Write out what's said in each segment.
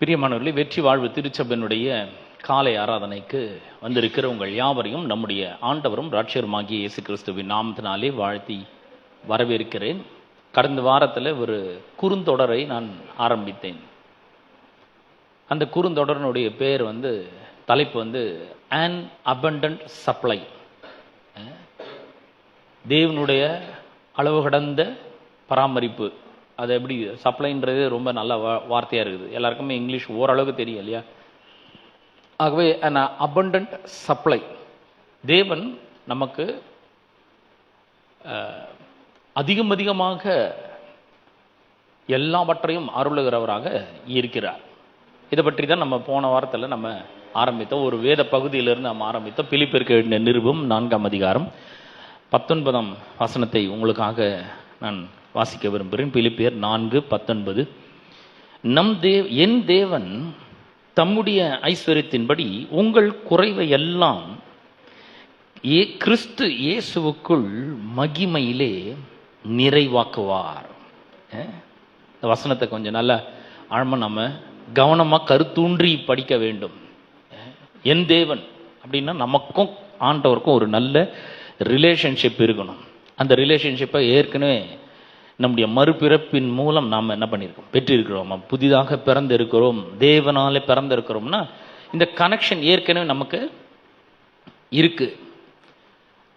பிரியமானவர்களே, வெற்றி வாழ்வு திருச்சபையினுடைய காலை ஆராதனைக்கு வந்திருக்கிற உங்கள் யாவரையும் நம்முடைய ஆண்டவரும் இரட்சகருமாகிய இயேசு கிறிஸ்துவின் நாமத்தினாலே வாழ்த்தி வரவேற்கிறேன். கடந்த வாரத்தில் ஒரு குறுந்தொடரை நான் ஆரம்பித்தேன். அந்த குறுந்தொடரினுடைய பேர் தலைப்பு an abundant supply. தேவனுடைய அளவு கடந்த பராமரிப்பு. அது எப்படி சப்ளைன்றது ரொம்ப நல்ல வார்த்தையாக இருக்குது. எல்லாருக்குமே இங்கிலீஷ் ஓரளவுக்கு தெரியும் இல்லையா? ஆகவே an abundant supply. தேவன் நமக்கு அதிகமாக எல்லாவற்றையும் அருளுகிறவராக இருக்கிறார். இதை பற்றி தான் நம்ம போன வாரத்தில் நம்ம ஆரம்பித்தோம். ஒரு வேத பகுதியிலிருந்து நம்ம ஆரம்பித்தோம். பிலிப்பியருக்கு எழுதின நிருபம் 4ஆம் அதிகாரம் 19ஆம் வசனத்தை உங்களுக்காக நான் வாசிக்க விரும்புகிறேன். பிலிப்பியர் 4:19. என் தேவன் தம்முடைய ஐஸ்வர்யத்தின்படி உங்கள் குறைவை எல்லாம் கிறிஸ்து இயேசுவுக்குள் மகிமையிலே நிறைவாக்குவார். இந்த வசனத்தை கொஞ்சம் நல்ல ஆழமாக நம்ம கவனமாக கருத்தூன்றி படிக்க வேண்டும். என் தேவன் அப்படின்னா நமக்கும் ஆண்டவருக்கும் ஒரு நல்ல ரிலேஷன்ஷிப் இருக்கணும். அந்த ரிலேஷன்ஷிப்பை ஏற்கனவே நம்முடைய மறுபிறப்பின் மூலம் நாம் என்ன பண்ணியிருக்கோம், பெற்றிருக்கிறோம். புதிதாக பிறந்திருக்கிறோம், தேவனாலே பிறந்திருக்கிறோம்னா இந்த கனெக்ஷன் ஏற்கனவே நமக்கு இருக்கு.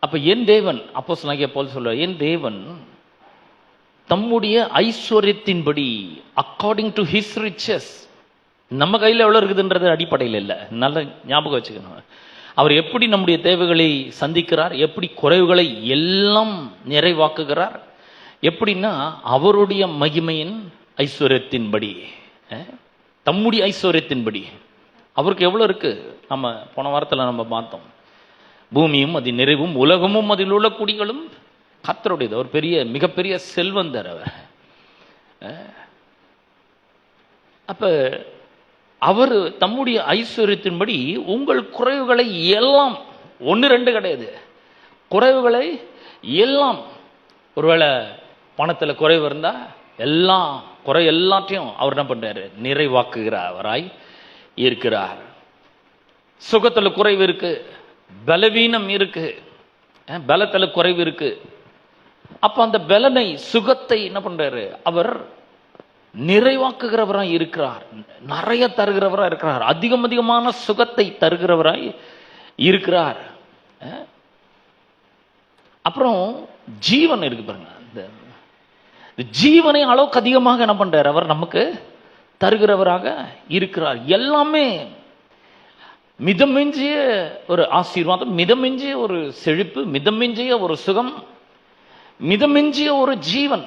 அப்போ என் தேவன், அப்போஸ்தலனாகிய பவுல் சொல்றார், என் தேவன் தம்முடைய ஐஸ்வர்யத்தின்படி அக்கார்டிங் டு ஹிஸ் ரிச்சஸ். நம்ம கையில் எவ்வளோ இருக்குதுன்றது அடிப்படையில் இல்லை, நல்ல ஞாபகம் வச்சுக்கணும். அவர் எப்படி நம்முடைய தேவைகளை சந்திக்கிறார், எப்படி குறைவுகளை எல்லாம் நிறைவாக்குகிறார், எப்படின்னா அவருடைய மகிமையின் ஐஸ்வர்யத்தின்படி, தம்முடைய ஐஸ்வர்யத்தின்படி. அவருக்கு எவ்வளோ இருக்கு? நம்ம போன வாரத்தில் நம்ம பார்த்தோம். பூமியும் அது நிறைவும் உலகமும் அதில் உள்ள குடிகளும் கர்த்தருடையது. அவர் மிகப்பெரிய செல்வந்தர் அவர். அப்ப அவர் தம்முடைய ஐஸ்வர்யத்தின்படி உங்கள் குறைவுகளை எல்லாம், 1-2 கிடையாது, குறைவுகளை எல்லாம். ஒருவேளை பணத்தில் குறைவு இருந்தால் எல்லாத்தையும் அவர் என்ன பண்றாரு, நிறைவாக்குகிறவராய் இருக்கிறார். சுகத்தில் குறைவு இருக்கு, பலவீனம் இருக்கு, பலத்தில் குறைவு இருக்கு. அப்ப அந்த பலனை, சுகத்தை என்ன பண்றாரு, அவர் நிறைவாக்குகிறவராய் இருக்கிறார். நிறைய தருகிறவராய் இருக்கிறார். அதிகமான சுகத்தை தருகிறவராய் இருக்கிறார். அப்புறம் ஜீவன் இருக்கு பாருங்க. இந்த ஜீவனை அளவுக்கு அதிகமாக என்ன பண்றார், அவர் நமக்கு தருகிறவராக இருக்கிறார். எல்லாமே மிதமிஞ்சிய ஒரு ஆசீர்வாதம், மிதமிஞ்சிய ஒரு செழிப்பு, மிதமிஞ்சிய ஒரு சுகம், மிதமிஞ்சிய ஒரு ஜீவன்.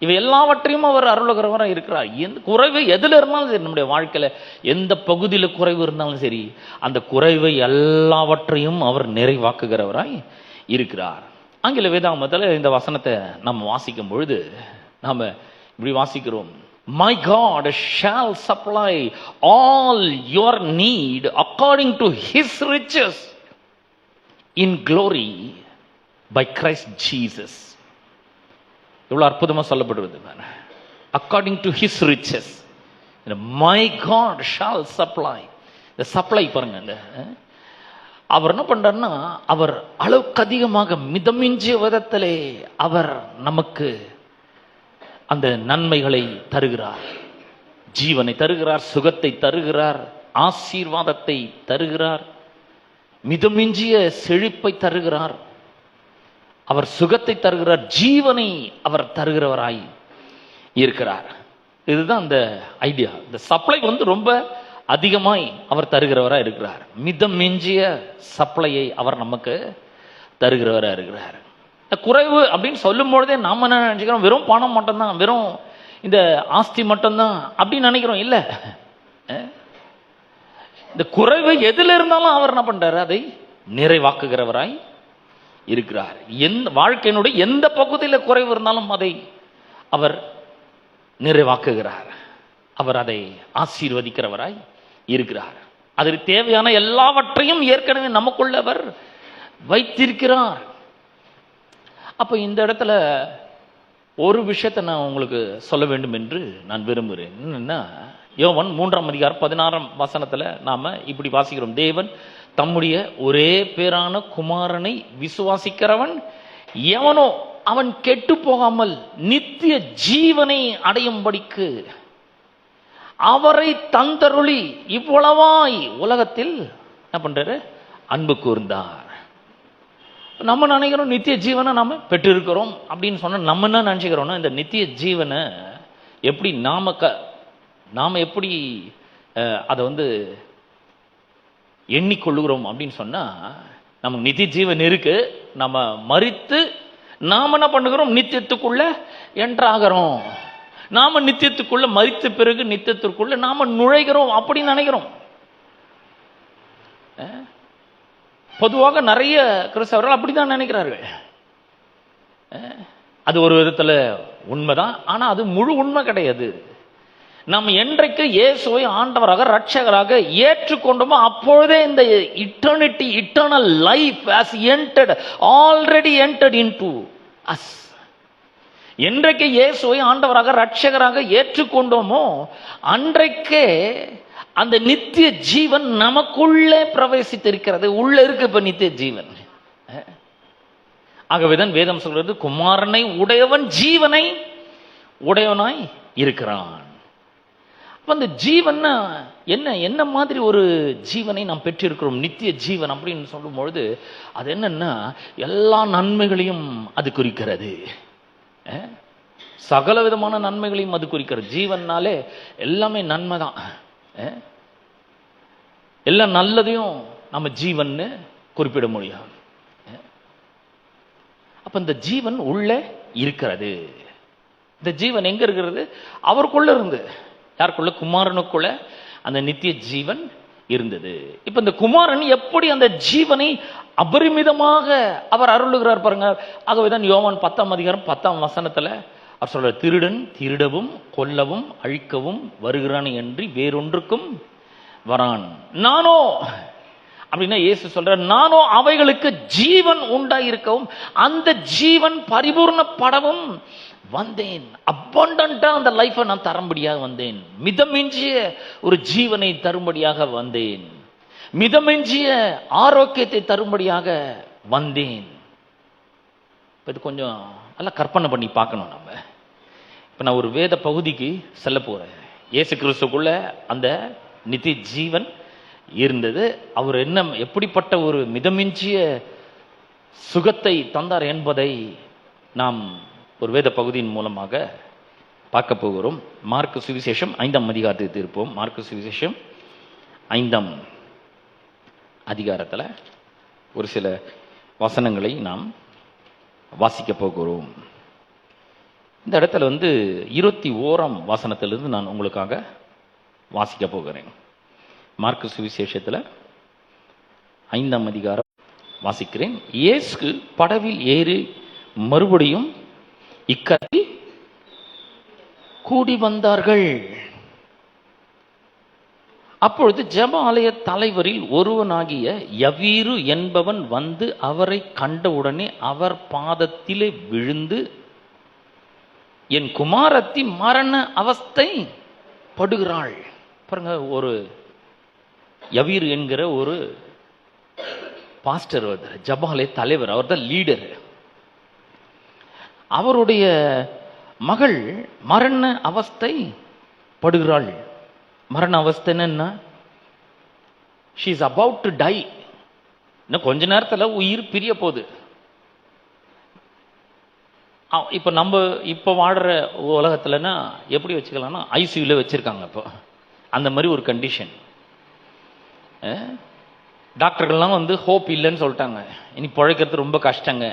இவை எல்லாவற்றையும் அவர் அருளுகிறவராக இருக்கிறார். எந்த குறைவு எதுல இருந்தாலும் சரி, நம்முடைய வாழ்க்கையில எந்த பகுதியில் குறைவு இருந்தாலும் சரி, அந்த குறைவை எல்லாவற்றையும் அவர் நிறைவாக்குகிறவராய் இருக்கிறார். ஆங்கில வேதாகமத்தில் இந்த வசனத்தை நம்ம வாசிக்கும் பொழுது நாம இப்படி வாசிக்கிறோம், My God shall supply all your need according to his riches in glory by Christ Jesus. இவ்வளவு அற்புதமா சொல்லப்படுவது. According to his riches, my God shall supply. இந்த சப்ளை பாருங்க, அவர் என்ன பண்றாருன்னா, அவர் அளவுக்கு அதிகமாக மிதமிஞ்சிய விதத்திலே அவர் நமக்கு அந்த நன்மைகளை தருகிறார். ஜீவனை தருகிறார், சுகத்தை தருகிறார், ஆசீர்வாதத்தை தருகிறார், மிதமிஞ்சிய செழிப்பை தருகிறார், அவர் சுகத்தை தருகிறார், ஜீவனை அவர் தருகிறவராய் இருக்கிறார். இதுதான் அந்த ஐடியா. இந்த சப்ளை ரொம்ப அதிகமாய் அவர் தருகிறவராய் இருக்கிறார். மிதமிஞ்சிய சப்ளையை அவர் நமக்கு தருகிறவராக இருக்கிறார். குறைவு அப்படின்னு சொல்லும் பொழுதே நாம என்ன நினைச்சுக்கிறோம், வெறும் பணம் மட்டும்தான், வெறும் இந்த ஆஸ்தி மட்டும்தான் அப்படின்னு நினைக்கிறோம். இல்லை, இந்த குறைவு எதுல இருந்தாலும் அவர் என்ன பண்றாரு, அதை நிறைவாக்குகிறவராய் இருக்கிறார். வாழ்க்கையினுடைய எந்த பகுதியில் குறைவு இருந்தாலும் அதை அவர் நிறைவாக்குகிறார். அவர் அதை ஆசீர்வதிக்கிறவராய் இருக்கிறார். அதற்கு தேவையான எல்லாவற்றையும் ஏற்கனவே நமக்குள்ள அவர் வைத்திருக்கிறார். அப்ப இந்த இடத்துல ஒரு விஷயத்தை நான் உங்களுக்கு சொல்ல வேண்டும் என்று நான் விரும்புகிறேன். என்னன்னா, யோவான் 3:16 நாம இப்படி வாசிக்கிறோம். தேவன் தம்முடைய ஒரே பேரான குமாரனை விசுவாசிக்கிறவன் எவனோ அவன் கெட்டு போகாமல் நித்திய ஜீவனை அடையும்படிக்கு அவரை தந்தருளி இவ்வளவாய் உலகத்தில் என்ன பண்றாரு, அன்பு கூர்ந்தார். நம்ம நினைக்கிறோம் நித்திய ஜீவனை நாம பெற்றிருக்கிறோம் அப்படின்னு சொன்னா நம்ம என்ன நினைச்சுக்கிறோம்னா, இந்த நித்திய ஜீவனை எப்படி நாம எப்படி அதை எண்ணிக்கொள்ளுகிறோம் அப்படின்னு சொன்னா, நமக்கு நித்திய ஜீவன் இருக்கு, நம்ம மரித்து நாம என்ன பண்ணுகிறோம், நித்தியத்துக்குள்ள என்ட்ராகிறோம். நாம நித்தியத்துக்குள்ள மரித்த பிறகு நித்தியத்திற்குள்ள நாம நுழைகிறோம் அப்படின்னு நினைக்கிறோம். பொதுவாக நிறைய கிறிஸ்தவர்கள் அப்படிதான் நினைக்கிறார்கள். அது ஒரு விதத்துல உண்மைதான், ஆனா அது முழு உண்மை கிடையாது. நாம் என்றைக்கு இயேசுவை ஆண்டவராக ரட்சகராக ஏற்றுக்கொண்டோமோ அப்பொழுதே இந்த eternal life has already entered into us. என்றைக்கு இயேசுவை ஆண்டவராக ரட்சகராக ஏற்றுக்கொண்டோமோ அன்றைக்கே அந்த நித்திய ஜீவன் நமக்குள்ளே பிரவேசித்திருக்கிறது. உள்ள இருக்கு இப்ப நித்திய ஜீவன். ஆகவேதான் வேதம் சொல்றது, குமாரனை உடையவன் ஜீவனை உடையவனாய் இருக்கிறான். அந்த ஜீவன் என்ன மாதிரி ஒரு ஜீவனை நாம் பெற்றிருக்கிறோம், நித்திய ஜீவன் அப்படின்னு சொல்லும் பொழுது அது என்னன்னா எல்லா நன்மைகளையும் அது குறிக்கிறது. சகல விதமான நன்மைகளையும் அது குறிக்கிறது. ஜீவன்னாலே எல்லாமே நன்மை தான். எல்லா நல்லதையும் நம்ம ஜீவன்னு குறிப்பிட முடியாது. அப்ப இந்த ஜீவன் உள்ள இருக்கிறது. இந்த ஜீவன் எங்க இருக்கிறது? அவருக்குள்ள இருந்து. யாருக்குள்ள? குமாரனுக்குள்ள அந்த நித்திய ஜீவன் இருந்தது. இப்ப இந்த குமாரன் எப்படி அந்த ஜீவனை அபரிமிதமாக அவர் அருளுகிறார் பாருங்க. ஆகவேதான் யோவான் 10:10 அவர் சொல்ற, திருடன் திருடவும் கொல்லவும் அழிக்கவும் வருகிறான் என்று வேறொன்றுக்கும் வரான், நானோ அப்படின்னா இயேசு சொல்ற, நானோ அவைகளுக்கு ஜீவன் உண்டாயிருக்கவும் அந்த ஜீவன் பரிபூர்ணப்படவும் வந்தேன். அபண்டன்டா அந்த லைஃபை நான் தரும்படியாக வந்தேன். மிதமிஞ்சிய ஒரு ஜீவனை தரும்படியாக வந்தேன். மிதமிஞ்சிய ஆரோக்கியத்தை தரும்படியாக வந்தேன். இது கொஞ்சம் நல்லா கற்பனை பண்ணி பார்க்கணும். நம்ம இப்ப நான் ஒரு வேத பகுதிக்கு செல்ல போறேன். இயேசு கிறிஸ்துக்குள்ள அந்த நித்திய ஜீவன் இருந்தது. அவர் எப்படிப்பட்ட ஒரு மிதமிஞ்சிய சுகத்தை தந்தார் என்பதை நாம் ஒரு வேத பகுதியின் மூலமாக பார்க்க போகிறோம். மார்க்கு சுவிசேஷம் 5ஆம் அதிகாரத்தை இருப்போம். மார்க்கு சுவிசேஷம் 5ஆம் அதிகாரத்தில் ஒரு சில வசனங்களை நாம் வாசிக்க போகிறோம். இந்த இடத்துல 21ஆம் வசனத்திலிருந்து நான் உங்களுக்காக வாசிக்க போகிறேன். மார்க்கு சுவிசேஷத்தில் 5ஆம் அதிகாரம் வாசிக்கிறேன். இயேசு படவில் ஏறி மறுபடியும் இக்கரையில் கூடி வந்தார்கள். அப்பொழுது ஜெப ஆலய தலைவரில் ஒருவனாகிய யவீரு என்பவன் வந்து அவரை கண்டவுடனே அவர் பாதத்திலே விழுந்து, என் குமாரத்தி மரண அவஸ்தை படுகிறாள். பாருங்க, ஒரு யவீரு என்கிற ஒரு பாஸ்டர், ஜபாலய தலைவர், அவர் தான் லீடர். அவருடைய மகள் மரண அவஸ்தை படுகிறாள். மரண அவஸ்தைன்னு என்ன? she is about to die. இன்னும் கொஞ்ச நேரத்தில் உயிர் பிரிய போகுது. இப்போ நம்ம இப்போ வாடுற உலகத்துலன்னா எப்படி வச்சுக்கலாம்னா ஐசியூவில் வச்சுருக்காங்க. இப்போ அந்த மாதிரி ஒரு கண்டிஷன். டாக்டர்கள்லாம் ஹோப் இல்லைன்னு சொல்லிட்டாங்க, இனி பிழைக்கிறது ரொம்ப கஷ்டங்க.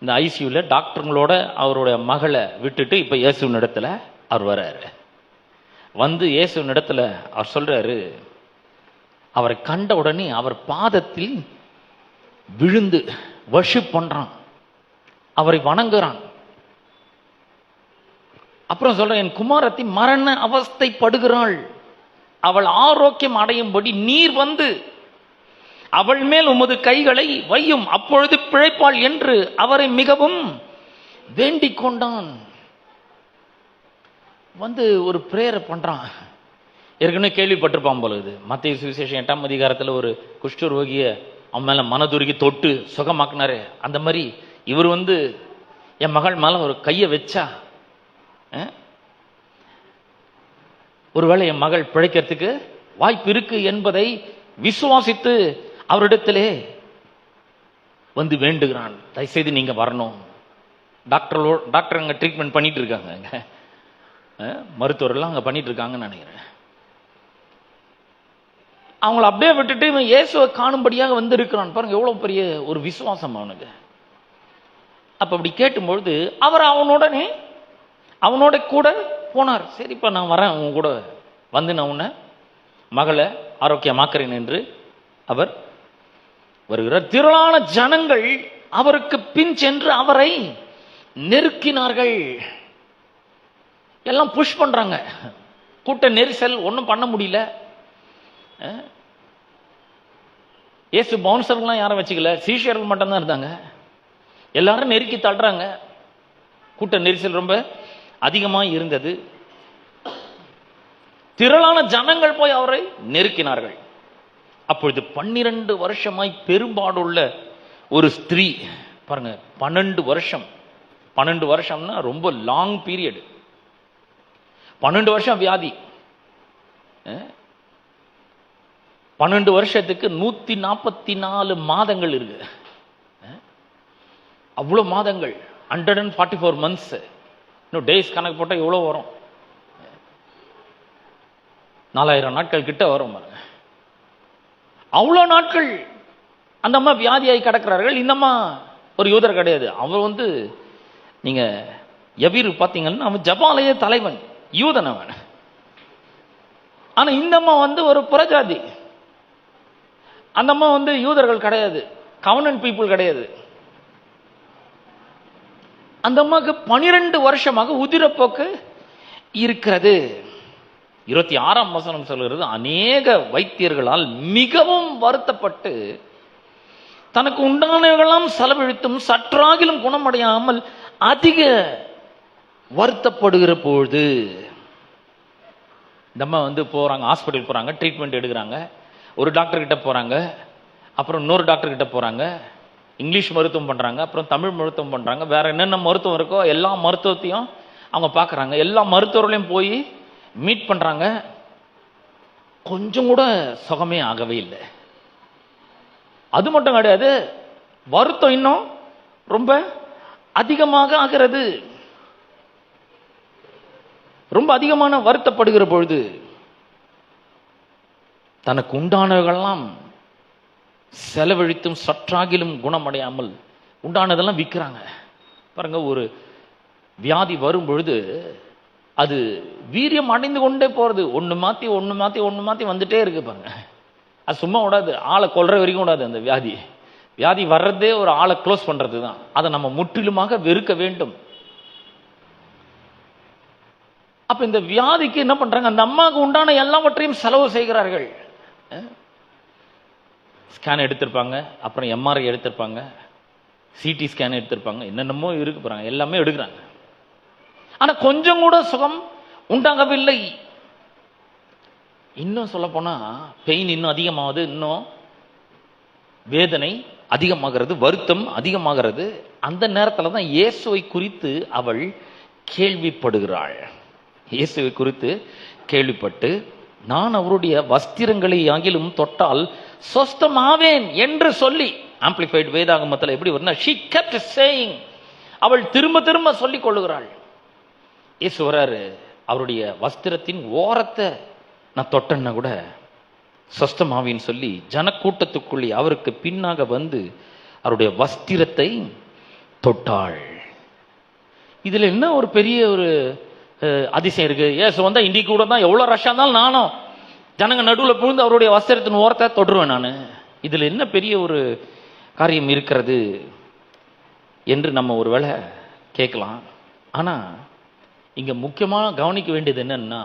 இந்த ஐசியூவில் டாக்டருங்களோட அவருடைய மகளை விட்டுட்டு இப்போ இயேசுவின் இடத்துல அவர் வர்றாரு. இயேசுவின் இடத்துல அவர் சொல்றாரு, அவரை கண்ட உடனே அவர் பாதத்தில் விழுந்து வர்ஷிப் பண்றான், அவரை வணங்குறான். அப்புறம் சொல்ற, என் குமாரத்தி மரண அவஸ்தை படுகிறாள், அவள் ஆரோக்கியம் அடையும்படி நீர் அவள் மேல் உமது கைகளை வையும், அப்பொழுது பிழைப்பாள் என்று அவரை மிகவும் வேண்டிக் கொண்டான். ஒரு பிரேயர் பண்றான். ஏற்கனவே கேள்விப்பட்டிருப்பான் போல. இது மத்திய சுவிசேஷம் 8ஆம் அதிகாரத்தில் ஒரு குஷ்டரோகிய அவன் மேல மனதுருகி தொட்டு சுகமாக்குனாரு. அந்த மாதிரி இவர் என் மகள் மேல ஒரு கையை வச்சா ஒருவேளை என் மகள் பிழைக்கிறதுக்கு வாய்ப்பு இருக்கு என்பதை விசுவாசித்து அவரிடத்திலே வேண்டுகிறான். தயவுசெய்து நீங்க வரணும். டாக்டர் அங்க ட்ரீட்மெண்ட் பண்ணிட்டு இருக்காங்க, அங்க மருத்துவர்கள்லாம் அங்க பண்ணிட்டு இருக்காங்கன்னு நினைக்கிறேன். அவங்கள அப்படியே விட்டுட்டு இவன் இயேசுவை காணும்படியாக இருக்கிறான். பாருங்க எவ்வளவு பெரிய ஒரு விசுவாசம் அவனுக்கு. அப்ப அப்படி கேட்டும்பொழுது அவர் அவனோட கூட போனார். சரிப்பா நான் வரேன், உன் கூட நான் உன்னை மகளை ஆரோக்கியமாக்குறேன் என்று அவர் வருகிறார். திரளான ஜனங்கள் அவருக்கு பின் சென்று அவரை நெருக்கினார்கள். எல்லாம் புஷ் பண்றாங்க. கூட்ட நெரிசல், ஒன்றும் பண்ண முடியல. இயேசு பவுன்சர்லாம் யாரும் வச்சுக்கல, சீஷர்கள் மட்டும்தான் இருந்தாங்க. எல்லாரும் நெருக்கி தள்ளுறாங்க. கூட்ட நெரிசல் ரொம்ப அதிகமாக இருந்தது. திரளான ஜனங்கள் போய் அவரை நெருக்கினார்கள். அப்பொழுது 12 வருஷமாய் பெரும்பாடுள்ள ஒரு ஸ்திரீ, பாருங்க 12 வருஷம். 12 வருஷம்னா ரொம்ப லாங் பீரியட். 12 வருஷம் வியாதி. 12 வருஷத்துக்கு 144 மாதங்கள் இருக்கு. அவ்வளவு மாதங்கள், 144 months. இன்னும் டேஸ் கணக்கு போட்டால் எவ்வளோ வரும்? 4000 நாட்கள் கிட்ட வரும். அவ்வளோ நாட்கள் அந்த அம்மா வியாதியாகி கிடக்கிறார்கள். இந்த அம்மா ஒரு யூதர் கிடையாது. அவன் நீங்க எவீர் பார்த்தீங்கன்னா அவன் ஜபாலய தலைவன், யூதன் அவன். ஆனா இந்த அம்மா ஒரு புறஜாதி. அந்த அம்மா யூதர்கள் கிடையாது, கவர்னன்ட் பீப்புள் கிடையாது. அந்த அம்மாவுக்கு 12 வருஷமாக உதிரப்போக்கு இருக்கிறது. 26ஆம் வசனம் சொல்கிறது, அநேக வைத்தியர்களால் மிகவும் வருத்தப்பட்டு தனக்கு உண்டானவர்களாம் செலவழித்தும் சற்றாகிலும் குணமடையாமல் அதிக வருத்தப்படுகிற பொழுது இந்த அம்மா போறாங்க, ஹாஸ்பிட்டல் போறாங்க, ட்ரீட்மெண்ட் எடுக்கிறாங்க. ஒரு டாக்டர் கிட்ட போறாங்க, அப்புறம் இன்னொரு டாக்டர் கிட்ட போறாங்க, இங்கிலீஷ் மருத்துவம் பண்றாங்க, அப்புறம் தமிழ் மருத்துவம் பண்றாங்க, வேற என்னென்ன மருத்துவம் இருக்கோ எல்லா மருத்துவத்தையும் அவங்க பார்க்கறாங்க. எல்லா மருத்துவர்களையும் போய் மீட் பண்றாங்க. கொஞ்சம் கூட சுகமே ஆகவே இல்லை. அது மட்டும் கிடையாது, வருத்தம் இன்னும் ரொம்ப அதிகமாக ஆகிறது. ரொம்ப அதிகமான வருத்தப்படுகிற பொழுது தனக்கு உண்டானவர்களெல்லாம் செலவழித்தும் சற்றாகிலும் குணமடையாமல் உண்டானதெல்லாம் விற்கிறாங்க. பாருங்க, ஒரு வியாதி வரும் பொழுது அது வீரியம் அடைந்து கொண்டே போறது. ஒன்று மாற்றி வந்துட்டே இருக்கு. பாருங்க, அது சும்மா விடாது, ஆளை கொல்ற வரைக்கும் விடாது. அந்த வியாதி வர்றதே ஒரு ஆளை க்ளோஸ் பண்றது தான். அதை நம்ம முற்றிலுமாக வெறுக்க வேண்டும். அப்ப இந்த வியாதிக்கு என்ன பண்றாங்க? அந்த அம்மாவுக்கு உண்டான எல்லாவற்றையும் செலவு செய்கிறார்கள். ஸ்கேன் எடுத்திருப்பாங்க, அப்புறம் எம்ஆர்ஐ எடுத்திருப்பாங்க, சிடி ஸ்கேன் எடுத்திருப்பாங்க, என்னென்னமோ இருக்கு பாருங்க, எல்லாமே எடுக்கிறாங்க. ஆனா கொஞ்சம் கூட சுகம் உண்டாகவில்லை. இன்னும் சொல்ல போனா பெயின் இன்னும் அதிகமாகுது, இன்னும் வேதனை அதிகமாகிறது, வருத்தம் அதிகமாகிறது. அந்த நேரத்தில் தான் இயேசுவை குறித்து அவள் கேள்விப்படுகிறாள். இயேசுவை குறித்து கேள்விப்பட்டு, நான் அவருடைய வஸ்திரங்களை ஆகிலும் தொட்டால் சொஸ்தமாவேன் என்று சொல்லி, ஆம்பிளிஃபைட் வேதாகமத்தில் எப்படி வரும்னா, she kept saying, அவள் திரும்ப திரும்ப சொல்லிக் கொள்ளுகிறாள். இயேசு வராரு, அவருடைய வஸ்திரத்தின் ஓரத்தை நான் தொட்டேன்னா கூட சொஸ்தமாவின்னு சொல்லி ஜனக்கூட்டத்துக்குள்ளே அவருக்கு பின்னாக அவருடைய வஸ்திரத்தை தொட்டாள். இதுல என்ன ஒரு பெரிய ஒரு அதிசயம் இருக்கு? இயேசு வந்தா இன்னைக்கு கூட தான் எவ்வளவு ரஷ்ஷா இருந்தாலும் நானும் ஜனங்க நடுவில் புகுந்து அவருடைய வஸ்திரத்தின் ஓரத்தை தொடுவேன் நான். இதுல என்ன பெரிய ஒரு காரியம் இருக்கிறது என்று நம்ம ஒருவேளை கேட்கலாம். ஆனா இங்க முக்கியமாக கவனிக்க வேண்டியது என்னன்னா,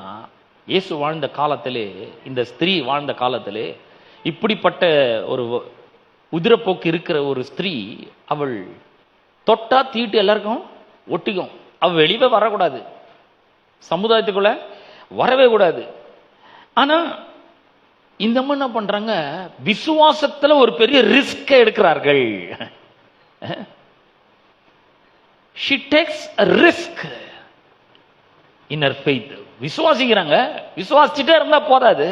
இயேசு வாழ்ந்த காலத்திலே, இந்த ஸ்திரீ வாழ்ந்த காலத்திலே இப்படிப்பட்ட ஒரு உதிரப்போக்கு இருக்கிற ஒரு ஸ்திரீ, அவள் தொட்டா தீட்டு எல்லாருக்கும் ஒட்டிக்கும். அவள் வெளியே வரக்கூடாது, சமுதாயத்துக்குள்ள வரவே கூடாது. ஆனா இந்த அம்மா என்ன பண்றாங்க, விசுவாசத்துல ஒரு பெரிய ரிஸ்க் எடுக்கிறார்கள். she takes a risk in her faith. விசுவாசிக்கிறாங்க, விசுவாசிச்சுட்டே இருந்தா போதாது,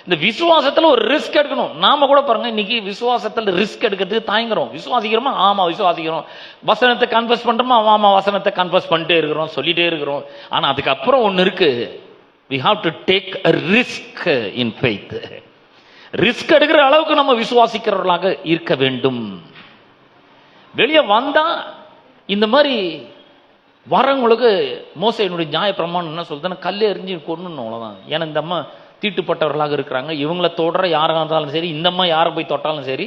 இந்த விசுவாசத்துல ஒரு ரிஸ்க் எடுக்கணும். நாம கூட பாருங்க, இன்னைக்கு விசுவாசத்துல ரிஸ்க் எடுக்கிறதுக்கு தயங்குறோம். விசுவாசிக்கிறோமா? ஆமா விசுவாசிக்கிறோம். வசனத்தை கன்ஃபஸ் பண்றோமா? ஆமா வசனத்தை கன்ஃபஸ் பண்ணிட்டே இருக்கிறோம், சொல்லிட்டே இருக்கிறோம். ஆனா அதுக்கப்புறம் ஒண்ணு இருக்கு, we have to take a risk in faith. Risk எடுக்கிற அளவுக்கு நம்ம விசுவாசிக்கிறவர்களாக இருக்க வேண்டும். வெளியே வந்தா இந்த மாதிரி வரவங்களுக்கு மோசையினுடைய நியாய பிரமாணம் என்ன சொல்லுதுன்னா, கல்லை எறிஞ்சு கொண்டு அவ்வளவுதான். ஏன்னா இந்த அம்மா தீட்டுப்பட்டவர்களாக இருக்கிறாங்க. இவங்களை தொடர யாராக இருந்தாலும் சரி, இந்த அம்மா யாரை போய் தொட்டாலும் சரி,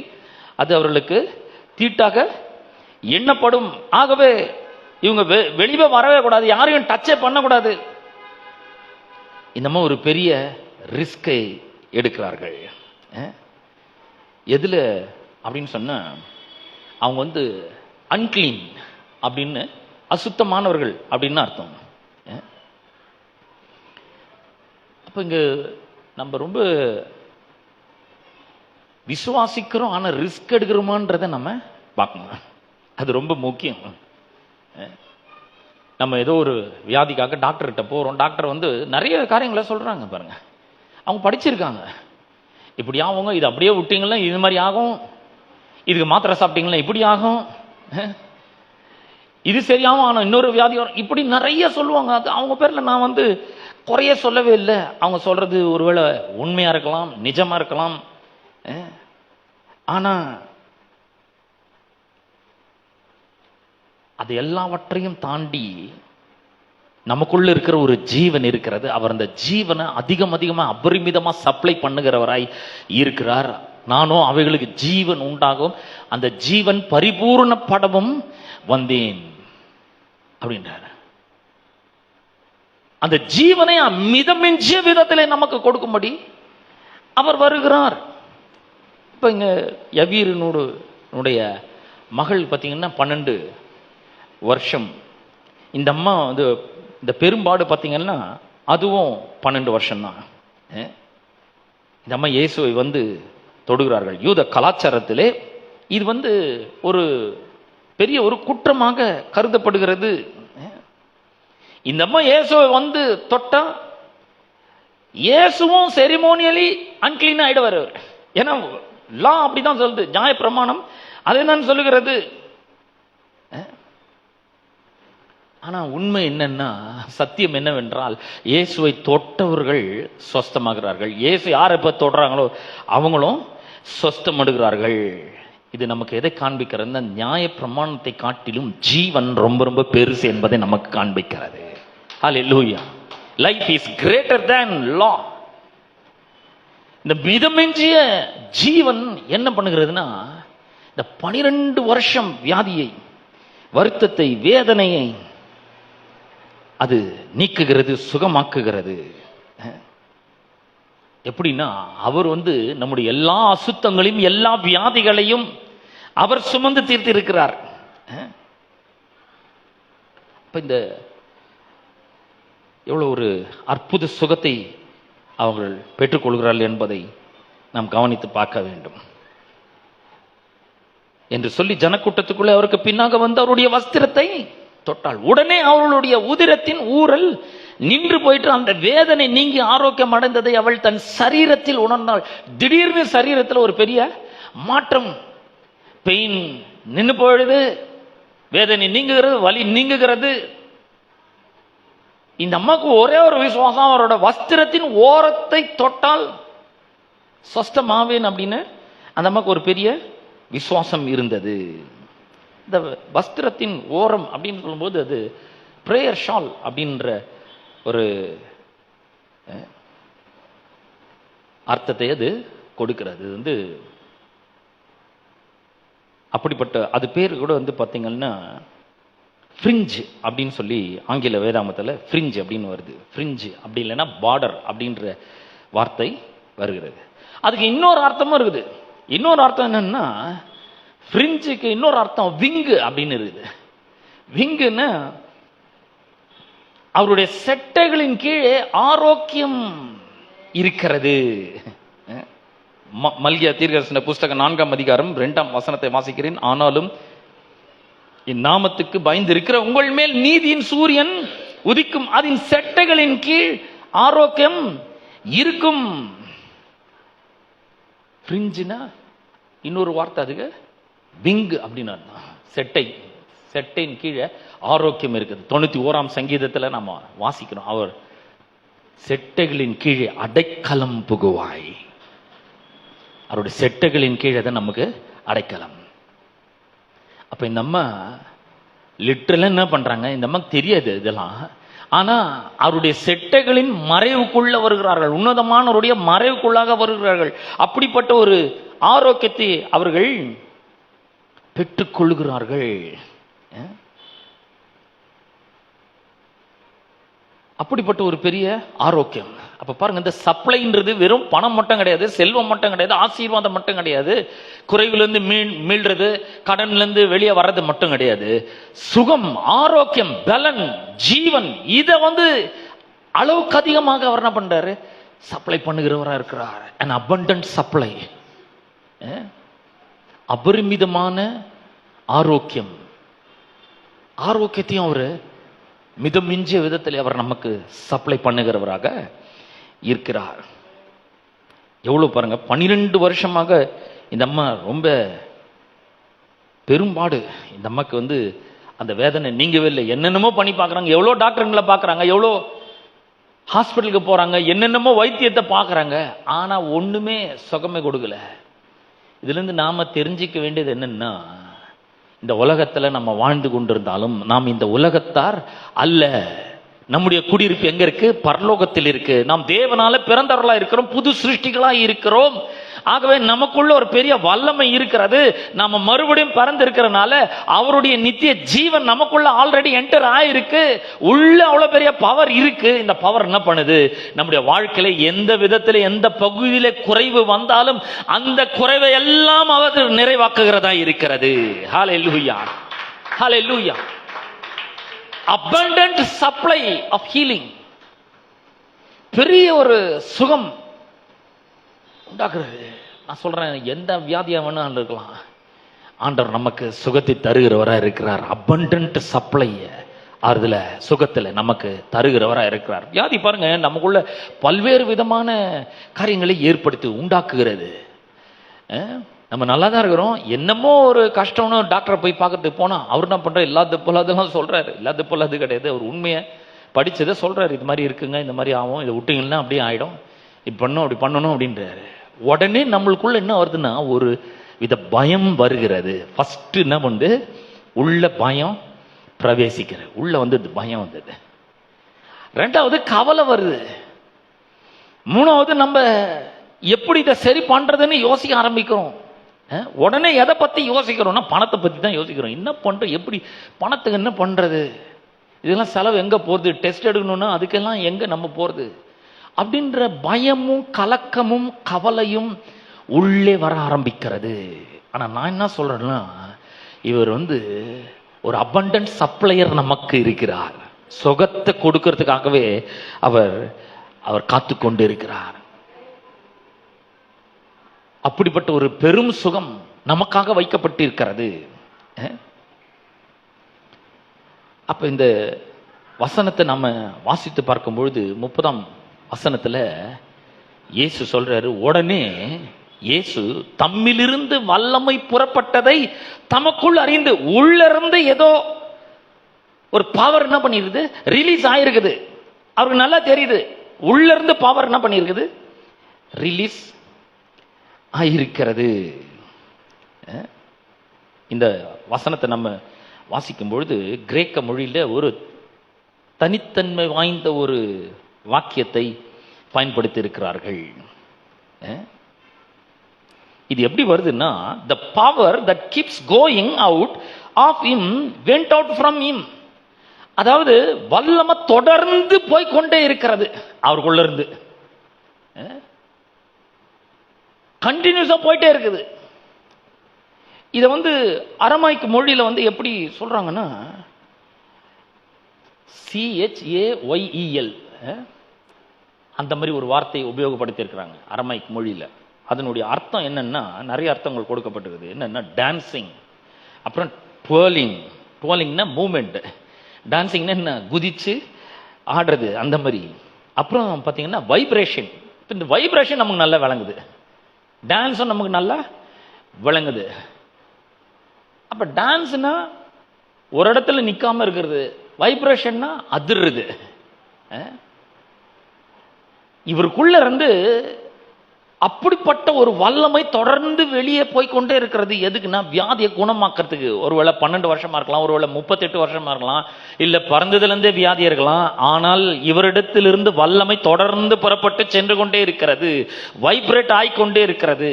அது அவர்களுக்கு தீட்டாக எண்ணப்படும். ஆகவே இவங்க வெளியே வரவே கூடாது, யாரையும் டச்சே பண்ணக்கூடாது. இந்த அம்மா ஒரு பெரிய ரிஸ்கை எடுக்கிறார்கள். எதுல அப்படின்னு சொன்னா, அவங்க அன்கிளீன் அப்படின்னு அசுத்தமானவர்கள் அப்படின்னு அர்த்தம். அப்ப இங்க நம்ம ரொம்ப விசுவாசிக்கிறோம், ஆனா ரிஸ்க் எடுக்கிறோமான்றத நம்ம பார்க்கணும். அது ரொம்ப முக்கியம். நம்ம ஏதோ ஒரு வியாதிக்காக டாக்டர் கிட்ட போறோம், டாக்டர் நிறைய காரியங்களை சொல்றாங்க பாருங்க. அவங்க படிச்சிருக்காங்க, இப்படி ஆகுங்க, இது அப்படியே விட்டீங்களா இது மாதிரி ஆகும், இதுக்கு மாத்திரை சாப்பிட்டீங்களா இப்படி ஆகும், இது சரியாகும் ஆனா இன்னொரு வியாதி வரும், இப்படி நிறைய சொல்லுவாங்க. அது அவங்க பேர்ல நான் குறைய சொல்லவே இல்லை. அவங்க சொல்றது ஒருவேளை உண்மையா இருக்கலாம், நிஜமா இருக்கலாம். ஆனா அது எல்லாவற்றையும் தாண்டி நமக்குள்ள இருக்கிற ஒரு ஜீவன் இருக்கிறது. அவர் அந்த ஜீவனை அதிகமா அபரிமிதமா சப்ளை பண்ணுகிறவராய் இருக்கிறார். நானும் அவைகளுக்கு ஜீவன் உண்டாகும், அந்த ஜீவன் பரிபூர்ணப்படவும் வந்தேன் அப்படின்றார். அந்த ஜீவனை மிதமிஞ்சிய விதத்திலே நமக்கு கொடுக்கும்படி அவர் வருகிறார். இப்ப இங்க யவீரனுடைய மகள் பார்த்தீங்கன்னா 12 வருஷம். இந்த அம்மா இந்த பெரும்பாடு பார்த்தீங்கன்னா அதுவும் 12 வருஷம் தான். இந்த அம்மா இயேசுவை தொடுகிறார்கள். யூத கலாச்சாரத்திலே இது ஒரு பெரிய ஒரு குற்றமாக கருதப்படுகிறது. இந்த அம்மா இயேசுவை தொட்டா இயேசுவும் செரிமோனியலி அன்கிளீன் ஆயிடுவார். ஏன்னா லா அப்படிதான் சொல்லுது, நியாய பிரமாணம் அதுதான் சொல்லுகிறது. ஆனா உண்மை என்னன்னா, சத்தியம் என்னவென்றால், இயேசுவை தொட்டவர்கள் சொஸ்தமாகிறார்கள். இயேசு யாரை இப்ப தொடுறாங்களோ அவங்களும் சொஸ்தமடுகிறார்கள். இது நமக்கு எதை காண்பிக்கிறது? நியாய பிரமாணத்தை காட்டிலும் ஜீவன் ரொம்ப ரொம்ப பெருசு என்பதை நமக்கு காண்பிக்கிறது. ஹல்லேலூயா. லைஃப் இஸ் கிரேட்டர் தேன் லா. இந்த மிதமிஞ்சிய ஜீவன் என்ன பண்ணுகிறதுனா, இந்த 12 வருஷம் வியாதியை, வருத்தத்தை, வேதனையை அது நீக்குகிறது, சுகமாக்குகிறது. எப்படின்னா, அவர் நம்முடைய எல்லா அசுத்தங்களையும் எல்லா வியாதிகளையும் அவர் சுமந்து தீர்த்து இருக்கிறார். இந்த எவ்வளவு ஒரு அற்புத சுகத்தை அவர்கள் பெற்றுக்கொள்கிறார்கள் என்பதை நாம் கவனித்து பார்க்க வேண்டும் என்று சொல்லி, ஜனக்கூட்டத்துக்குள்ளே அவருக்கு பின்னாக அவருடைய வஸ்திரத்தை தொட்டாள். உடனே அவர்களுடைய உதிரத்தின் ஊரல் நின்று போயிட்டு அந்த வேதனை நீங்கி ஆரோக்கியம் அடைந்ததை அவள் தன் சரீரத்தில் உணர்ந்தாள். திடீர்னு சரீரத்தில் ஒரு பெரிய மாற்றம். பெயின் நின்று போயிடுது, வேதனை நீங்குகிறது, வலி நீங்குகிறது. இந்த அம்மாவுக்கு ஒரே ஒரு விசுவாசம், அவரோட வஸ்திரத்தின் ஓரத்தை தொட்டால் சொஸ்தமாவேன் அப்படின்னு அந்த அம்மாவுக்கு ஒரு பெரிய விசுவாசம் இருந்தது. இந்த வஸ்திரத்தின் ஓரம் அப்படின்னு சொல்லும்போது அது பிரேயர் ஷால் அப்படின்ற ஒரு அர்த்தத்தை அது கொடுக்கிறது. அப்படிப்பட்ட அது பேர் கூட பார்த்தீங்கன்னா ஃப்ரிஞ்ச் அப்படின்னு சொல்லி ஆங்கில வேதாமத்தில் ஃப்ரிஞ்ச் அப்படின்னு வருது. ஃப்ரிஞ்ச் அப்படி இல்லைன்னா பார்டர் அப்படின்ற வார்த்தை வருகிறது. அதுக்கு இன்னொரு அர்த்தமும் இருக்குது. இன்னொரு அர்த்தம் என்னன்னா, ஃப்ரிஞ்சுக்கு இன்னொரு அர்த்தம் விங்கு அப்படின்னு இருக்குது. விங்குன்னு அவருடைய செட்டைகளின் கீழே ஆரோக்கியம் இருக்கிறது. மல்கியா தீர்க்கதரிசன புஸ்தகம் 4ஆம் அதிகாரம் 2ஆம் வசனத்தை வாசிக்கிறேன். ஆனாலும் என் நாமத்துக்கு பயந்து இருக்கிற உங்கள் மேல் நீதியின் சூரியன் உதிக்கும், அதன் செட்டைகளின் கீழ் ஆரோக்கியம் இருக்கும். ஃப்ரிஞ்சுனா இன்னொரு வார்த்தை, அதுக்கு விங் அப்படின்னா செட்டை, செட்டையின் கீழே ஆரோக்கியம் இருக்குது. 91ஆம் சங்கீதத்தில் நம்ம வாசிக்கிறோம், அவர் செட்டைகளின் கீழே அடைக்கலம் புகுவாய். அவருடைய செட்டைகளின் கீழே தான் நமக்கு அடைக்கலம். அப்ப இந்த அம்மா லிட்டரலா என்ன பண்றாங்க, இந்த அம்மாக்கு தெரியாது இதெல்லாம், ஆனா அவருடைய செட்டைகளின் மறைவுக்குள்ள வருகிறார்கள், உன்னதமானவருடைய மறைவுக்குள்ளாக வருகிறார்கள். அப்படிப்பட்ட ஒரு ஆரோக்கியத்தை அவர்கள் பெற்றுக்கொள்கிறார்கள். அப்படிப்பட்ட ஒரு பெரிய ஆரோக்கியம். அப்ப பாருங்க, இந்த சப்ளைன்றது வெறும் பணம் மட்டும் கிடையாது, செல்வம் மட்டும் கிடையாது, ஆசீர்வாதம் மட்டும் கிடையாது, குறைவிலிருந்து மீள்றது, கடன்ல இருந்து வெளியே வர்றது மட்டும் கிடையாது. சுகம், ஆரோக்கியம், பலன், ஜீவன், இத அளவுக்கு அதிகமாக அவர் என்ன பண்றாரு, சப்ளை பண்ணுகிறவரா இருக்கிறார். an abundant supply, அபரிமிதமான ஆரோக்கியம். ஆரோக்கியத்தையும் அவரு மிதமிஞ்சிய விதத்தில் அவர் நமக்கு சப்ளை பண்ணுகிறவராக இருக்கிறார். எவ்வளவு பாருங்க, 12 வருஷமாக இந்த அம்மா ரொம்ப பெரும்பாடு. இந்த அம்மாக்கு அந்த வேதனை நீங்கவே இல்லை. என்னென்னமோ பண்ணி பார்க்குறாங்க, எவ்வளோ டாக்டருங்களை பார்க்குறாங்க, எவ்வளோ ஹாஸ்பிட்டலுக்கு போகிறாங்க, என்னென்னமோ வைத்தியத்தை பார்க்குறாங்க, ஆனால் ஒன்றுமே சுகமே கொடுக்கல. இதுலேருந்து நாம் தெரிஞ்சிக்க வேண்டியது என்னன்னா, இந்த உலகத்தில் நம்ம வாழ்ந்து கொண்டிருந்தாலும் நாம் இந்த உலகத்தார் அல்ல. நம்முடைய குடியிருப்பு எங்க இருக்கு? பரலோகத்தில் இருக்கு. நாம் தேவனால பிறந்தவர்களா இருக்கிறோம், புது சிருஷ்டிகளா இருக்கிறோம். ஆகவே நமக்குள்ள ஒரு பெரிய வல்லமை இருக்கிறது. நாம மறுபடியும் பிறந்து இருக்கிறனால அவருடைய நித்திய ஜீவன் நமக்குள்ள ஆல்ரெடி என்டர் ஆயிருக்கு. உள்ள அவ்வளவு பெரிய பவர் இருக்கு. இந்த பவர் என்ன பண்ணுது, நம்முடைய வாழ்க்கையில எந்த விதத்துல எந்த பகுதியில குறைவு வந்தாலும் அந்த குறைவை எல்லாம் அவர் நிறைவாக்குகிறதா இருக்கிறது. ஹல்லேலூயா, ஹல்லேலூயா. abundant supply of healing, பெரிய ஒரு சுகம் உண்டாக்குறது. நான் சொல்றேன், எந்த வியாதியா வேணாலும் இருக்கலாம், ஆண்டவர் நமக்கு சுகத்தை தருகிறவரா இருக்கிறார். abundant supply ஆறுதல சுகத்துல நமக்கு தருகிறவரா இருக்கிறார். வியாதி பாருங்க நமக்குள்ள பல்வேறு விதமான காரியங்களை ஏற்படுத்தி உண்டாக்குகிறது. நம்ம நல்லா தான் இருக்கிறோம், என்னமோ ஒரு கஷ்டம்னு டாக்டரை போய் பார்க்கறதுக்கு போனா அவர் என்ன பண்ற, இல்லாத போலாதெல்லாம் சொல்றாரு. இல்லாத போலாது கிடையாது, அவர் உண்மையை படிச்சதை சொல்றாரு. இது மாதிரி இருக்குங்க, இந்த மாதிரி ஆகும், இதை விட்டீங்கன்னா அப்படியே ஆயிடும், இப்படி பண்ணும் அப்படி பண்ணணும் அப்படின்றாரு. உடனே நம்மளுக்குள்ள என்ன வருதுன்னா, ஒரு வித பயம் வருகிறது. ஃபர்ஸ்ட் என்ன உள்ள பயம் பிரவேசிக்கிறது, உள்ள பயம் வந்தது. ரெண்டாவது கவலை வருது. மூணாவது நம்ம எப்படி இதை சரி பண்றதுன்னு யோசிக்க ஆரம்பிக்கிறோம். உடனே எதை பத்தி யோசிக்கிறோம்னா, பணத்தை பத்தி தான் யோசிக்கிறோம். என்ன பண்றோம், எப்படி பணத்துக்கு என்ன பண்றது, இதெல்லாம் செலவு எங்க போறது, டெஸ்ட் எடுக்கணும்னா அதுக்கெல்லாம் எங்க நம்ம போறது அப்படின்ற பயமும் கலக்கமும் கவலையும் உள்ளே வர ஆரம்பிக்கிறது. ஆனா நான் என்ன சொல்றேன்னா, இவர் ஒரு abundant சப்ளையர் நமக்கு இருக்கிறார். சுகத்தை கொடுக்கிறதுக்காகவே அவர் காத்து கொண்டு இருக்கிறார். அப்படிப்பட்ட ஒரு பெரும் சுகம் நமக்காக வைக்கப்பட்டிருக்கிறது. அப்ப இந்த வசனத்தை நம்ம வாசித்து பார்க்கும் பொழுது 30ஆம் வசனத்துல இயேசு சொல்றாரு, உடனே இயேசு தம்மிலிருந்து வல்லமை புறப்பட்டதை தமக்குள் அறிந்து, உள்ள இருந்து ஏதோ ஒரு பவர் என்ன பண்ணிருக்குது, ரிலீஸ் ஆயிருக்குது. அவருக்கு நல்லா தெரியுது, உள்ள இருந்து பவர் என்ன பண்ணிருக்குது, ரிலீஸ் ஆயிருக்கிறது. இந்த வசனத்தை நம்ம வாசிக்கும் பொழுது கிரேக்க மொழியில ஒரு தனித்தன்மை வாய்ந்த ஒரு வாக்கியத்தை பயன்படுத்தி இருக்கிறார்கள். இது எப்படி வருதுன்னா, the power that keeps going out of him went out from him. அதாவது வல்லமை தொடர்ந்து போய் கொண்டே இருக்கிறது அவருக்குள்ள இருந்து, கண்டினியூஸா போயிட்டே இருக்குது. இத அரமாய்க்கு மொழியில எப்படி சொல்றாங்கன்னா, CHAYEL, அந்த மாதிரி ஒரு வார்த்தையை உபயோகப்படுத்தி இருக்கிறாங்க அரமைக் மொழியில. அதனுடைய அர்த்தம் என்னன்னா, நிறைய அர்த்தங்கள் கொடுக்கப்பட்டிருக்குது. என்னன்னா டான்சிங், அப்புறம் ட்வர்லிங். ட்வர்லிங்னா மூமெண்ட், டான்சிங்னா என்ன, குதிச்சு ஆடுறது அந்த மாதிரி. அப்புறம் பார்த்தீங்கன்னா வைப்ரேஷன். இந்த வைப்ரேஷன் நமக்கு நல்லா விளங்குது, டான்ஸும் நமக்கு நல்லா விளங்குது. அப்ப டான்ஸ்னா ஒரு இடத்துல நிக்காம இருக்கிறது, வைப்ரேஷன்னா அதிர்றது. இவருக்குள்ள இருந்து அப்படிப்பட்ட ஒரு வல்லமை தொடர்ந்து வெளியே போய்கொண்டே இருக்கிறது. எதுக்குன்னா வியாதியை குணமாக்கிறதுக்கு. ஒருவேளை 12 வருஷமா இருக்கலாம், ஒருவேளை 38 வருஷமா இருக்கலாம், இல்ல பிறந்ததுல இருந்தே வியாதி இருக்கலாம். ஆனால் இவரிடத்திலிருந்து வல்லமை தொடர்ந்து புறப்பட்டு சென்று கொண்டே இருக்கிறது, வைப்ரேட் ஆகிக்கொண்டே இருக்கிறது.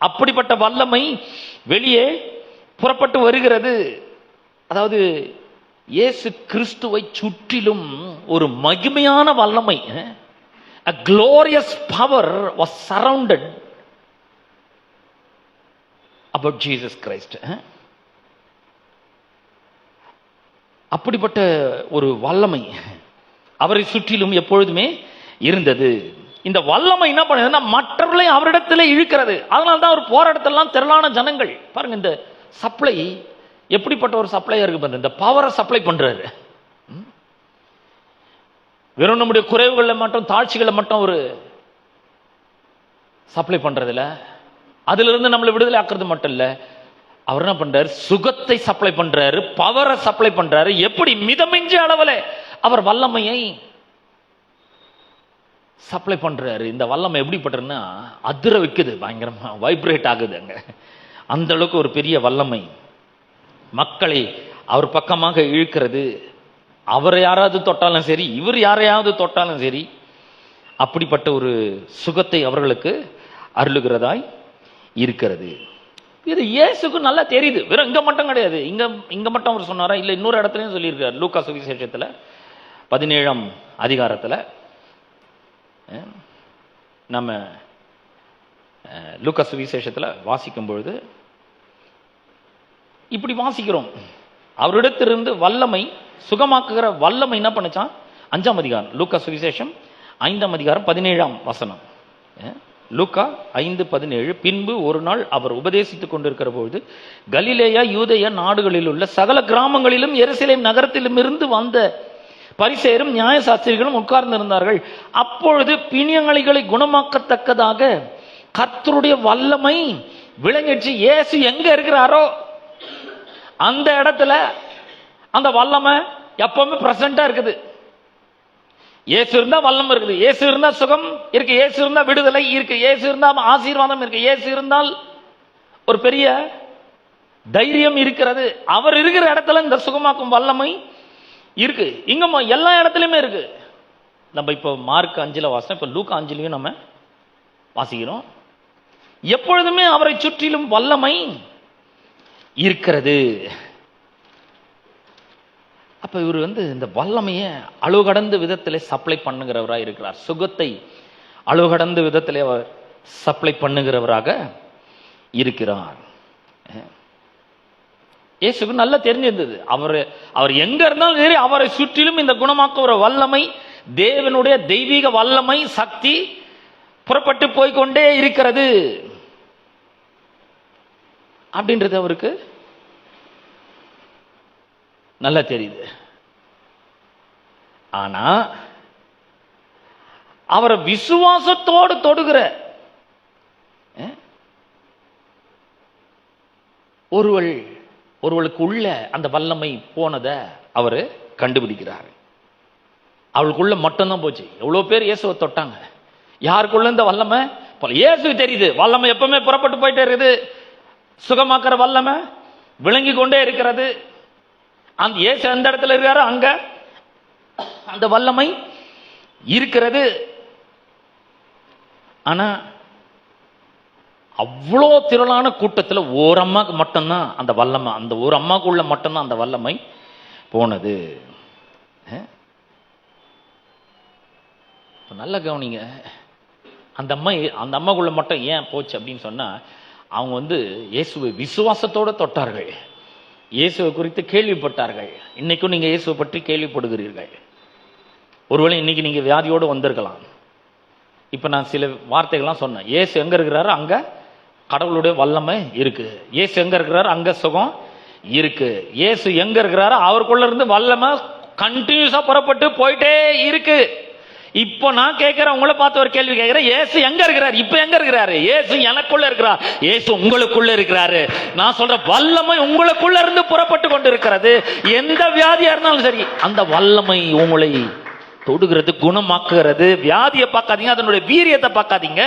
அப்படிப்பட்ட வல்லமை வெளியே புறப்பட்டு வருகிறது. அதாவது இயேசு கிறிஸ்துவை சுற்றிலும் ஒரு மகிமையான வல்லமை, a glorious power was surrounded about Jesus Christ. அப்படிப்பட்ட ஒரு வல்லமை அவரை சுற்றிலும் எப்பொழுதுமே இருந்தது. இந்த வல்லமை என்ன பண்ணுதுன்னா மற்றவர்களை அவரிடத்தில் இழுக்கிறது. அதனால தான் அவர் போற இடத்தெல்லாம் திரளான ஜனங்கள். பாருங்க, இந்த சப்ளை எப்படிப்பட்ட ஒரு சப்ளையா இருக்கு. இந்த பவரை சப்ளை பண்றாரு. வெறும் நம்முடைய குறைவுகளை மட்டும், தாழ்ச்சிகளை மட்டும் ஒரு சப்ளை பண்றதுல, அதுல இருந்து நம்மளை விடுதலை ஆக்குறது மட்டும் இல்ல, அவர் என்ன பண்றாரு, சுகத்தை சப்ளை பண்றாரு, பவரை சப்ளை பண்றாரு. எப்படி மிதமிஞ்சிய அளவில் அவர் வல்லமையை சப்ளை பண்றாரு. இந்த வல்லமை எப்படிப்பட்டதுன்னா அதிர வைக்குது, பயங்கரமா வைப்ரேட் ஆகுது அங்க. அந்த அளவுக்கு ஒரு பெரிய வல்லமை மக்களை அவர் பக்கமாக இழுக்கிறது. அவர் யாராவது தொட்டாலும் சரி, இவர் யாரையாவது தொட்டாலும் சரி, அப்படிப்பட்ட ஒரு சுகத்தை அவர்களுக்கு அருளுகிறதாய் இருக்கிறது. இது இயேசுக்கு நல்லா தெரியுது. வெறும் இங்க மட்டும் கிடையாது, இங்க மட்டும் அவர் சொன்னாரா, இல்ல இன்னொரு இடத்துலயும் சொல்லியிருக்கார். லூக்கா சுவிசேஷத்துல 17ஆம் அதிகாரத்துல நம்ம லூக்கா சுவிசேஷத்துல வாசிக்கும் பொழுது இப்படி வாசிக்கிறோம். அவரிடத்திலிருந்து வல்லமை, சுகமாக்குகிற வல்லமை என்ன பண்ணுச்சான்? 5ஆம் அதிகாரம், லூக்கா சுவிசேஷம் 5ஆம் அதிகாரம் 17ஆம் வசனம். லூக்கா 5:17. பின்பு ஒரு நாள் அவர் உபதேசித்துக் கொண்டிருக்கிற பொழுது கலிலேயா யூதேயா நாடுகளில் உள்ள சகல கிராமங்களிலும் எருசலேம் நகரத்திலும் இருந்து வந்த பரிசேயரும் நியாயசாஸ்திரிகளும் உட்கார்ந்து இருந்தார்கள். அப்பொழுது பிணியங்களை குணமாக்கத்தக்கதாக கர்த்தருடைய வல்லமை விளங்கிடுச்சு. இயேசு எங்க இருக்கிறாரோ அந்த இடத்துல அந்த வல்லமை எப்பவுமே பிரசண்டா இருக்குது. இயேசு இருந்தா வல்லமை இருக்குது, இயேசு இருந்தா சுகம் இருக்கு, இயேசு இருந்தா விடுதலை இருக்கு, இயேசு இருந்தா ஆசீர்வாதம் இருக்கு, இயேசு இருந்தால் ஒரு பெரிய தைரியம் இருக்கிறது. அவர் இருக்கிற இடத்துல இந்த சுகமாக்கும் வல்லமை இருக்கு. இங்க எல்லா இடத்துலயுமே இருக்கு. நம்ம இப்ப மார்க் 5ல வாசம், இப்ப லூக்கா 5லயும் நம்ம வாசிக்கிறோம். எப்பொழுதுமே அவரை சுற்றிலும் வல்லமை இருக்கிறது. அப்ப இவர் இந்த வல்லமையை அளவு கடந்த விதத்திலே சப்ளை பண்ணுகிறவராக இருக்கிறார். சுகத்தை அளவு கடந்த விதத்திலே அவர் சப்ளை பண்ணுகிறவராக இருக்கிறார். இயேசுக்கு நல்லா தெரிஞ்சிருந்தது, அவர் எங்க இருந்தாலும் சரி அவரை சுற்றிலும் இந்த குணமாக்குற வல்லமை, தேவனுடைய தெய்வீக வல்லமை, சக்தி புறப்பட்டு போய்கொண்டே இருக்கிறது அப்படின்றது அவருக்கு நல்லா தெரியுது. ஆனா அவரை விசுவாசத்தோடு தொடுகிற ஒருவளுக்கு உள்ள அந்த வல்லமை போனதை அவரு கண்டுபிடிக்கிறார். அவளுக்குள்ள மட்டும்தான் போச்சு. எவ்வளவு பேர் இயேசுவை தொட்டாங்க, யாருக்குள்ள இந்த வல்லமை இயேசு தெரியுது. வல்லமை எப்பவுமே புறப்பட்டு போயிட்டே இருக்குது, சுகமாக்குற வல்லமை விளங்கி கொண்டே இருக்கிறது. அந்த இயேசு எந்த இடத்துல இருக்காரோ அங்க அந்த வல்லமை இருக்கிறது. ஆனா அவ்வளோ திரளான கூட்டத்தில் ஒரு அம்மாவுக்கு மட்டும்தான் அந்த வல்லமை, அந்த ஒரு அம்மாக்குள்ள மட்டும்தான் அந்த வல்லமை போனது. நல்ல கவனிங்க, அந்த அம்மாக்குள்ள மட்டும் ஏன் போச்சு அப்படின்னு சொன்னா, அவங்க இயேசுவை விசுவாசத்தோடு தொட்டார்கள், இயேசுவை குறித்து கேள்விப்பட்டார்கள். இன்னைக்கும் நீங்க இயேசுவை பற்றி கேள்விப்படுகிறீர்கள். ஒருவேளை இன்னைக்கு நீங்க வியாதியோடு வந்திருக்கலாம், இப்ப நான் சில வார்த்தைகள்லாம் சொன்னேன். இயேசு எங்க இருக்கிறாரு அங்க கடவுளுடைய வல்லமை இருக்கு. இயேசு எங்க இருக்கிறாரு அங்க சுகம் இருக்கு. இயேசு எங்க இருக்கிறாரு அவருக்குள்ள இருந்து வல்லமை கண்டினியூஸா புறப்பட்டு போயிட்டே இருக்கு. இப்போ நான் கேட்கிறேன், உங்களை பார்த்து ஒரு கேள்வி கேட்கிறேன், இயேசு எங்க இருக்கிறாரு? இப்ப எங்க இருக்கிறாரு? இயேசு எனக்குள்ள இருக்கிறார், இயேசு உங்களுக்குள்ள இருக்கிறாரு. நான் சொல்ற வல்லமை உங்களுக்குள்ள இருந்து புறப்பட்டு கொண்டு இருக்கிறது. எந்த வியாதியா இருந்தாலும் சரி, அந்த வல்லமை உங்களை தொடுகிறது, குணமாக்குகிறது. வியாதியை பார்க்காதீங்க, அதனுடைய வீரியத்தை பார்க்காதீங்க.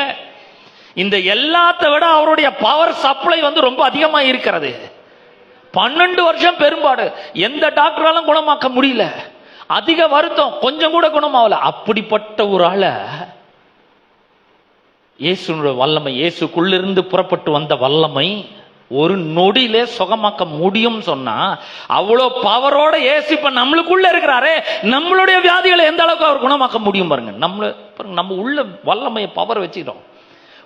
இந்த எல்லாத்தை விட அவருடைய பவர் சப்ளை ரொம்ப அதிகமா இருக்கிறது. 12 வருஷம் பெரும்பாடு, எந்த டாக்டராலும் குணமாக்க முடியல. அதிக வருத்தம், கொஞ்சம் கூட குணமாகல. அப்படிப்பட்ட ஒரு ஆளை இயேசுனுடைய வல்லமை, இயேசுக்குள்ளிருந்து புறப்பட்டு வந்த வல்லமை ஒரு நொடியிலே சுகமாக்க முடியும் சொன்னா, அவ்வளோ பவரோட இயேசு இப்ப நம்மளுக்குள்ள இருக்கிறாரே, நம்மளுடைய வியாதிகளை எந்த அளவுக்கு அவர் குணமாக்க முடியும் பாருங்க. நம்ம உள்ள வல்லமையை பவர் வச்சுக்கிட்டோம்.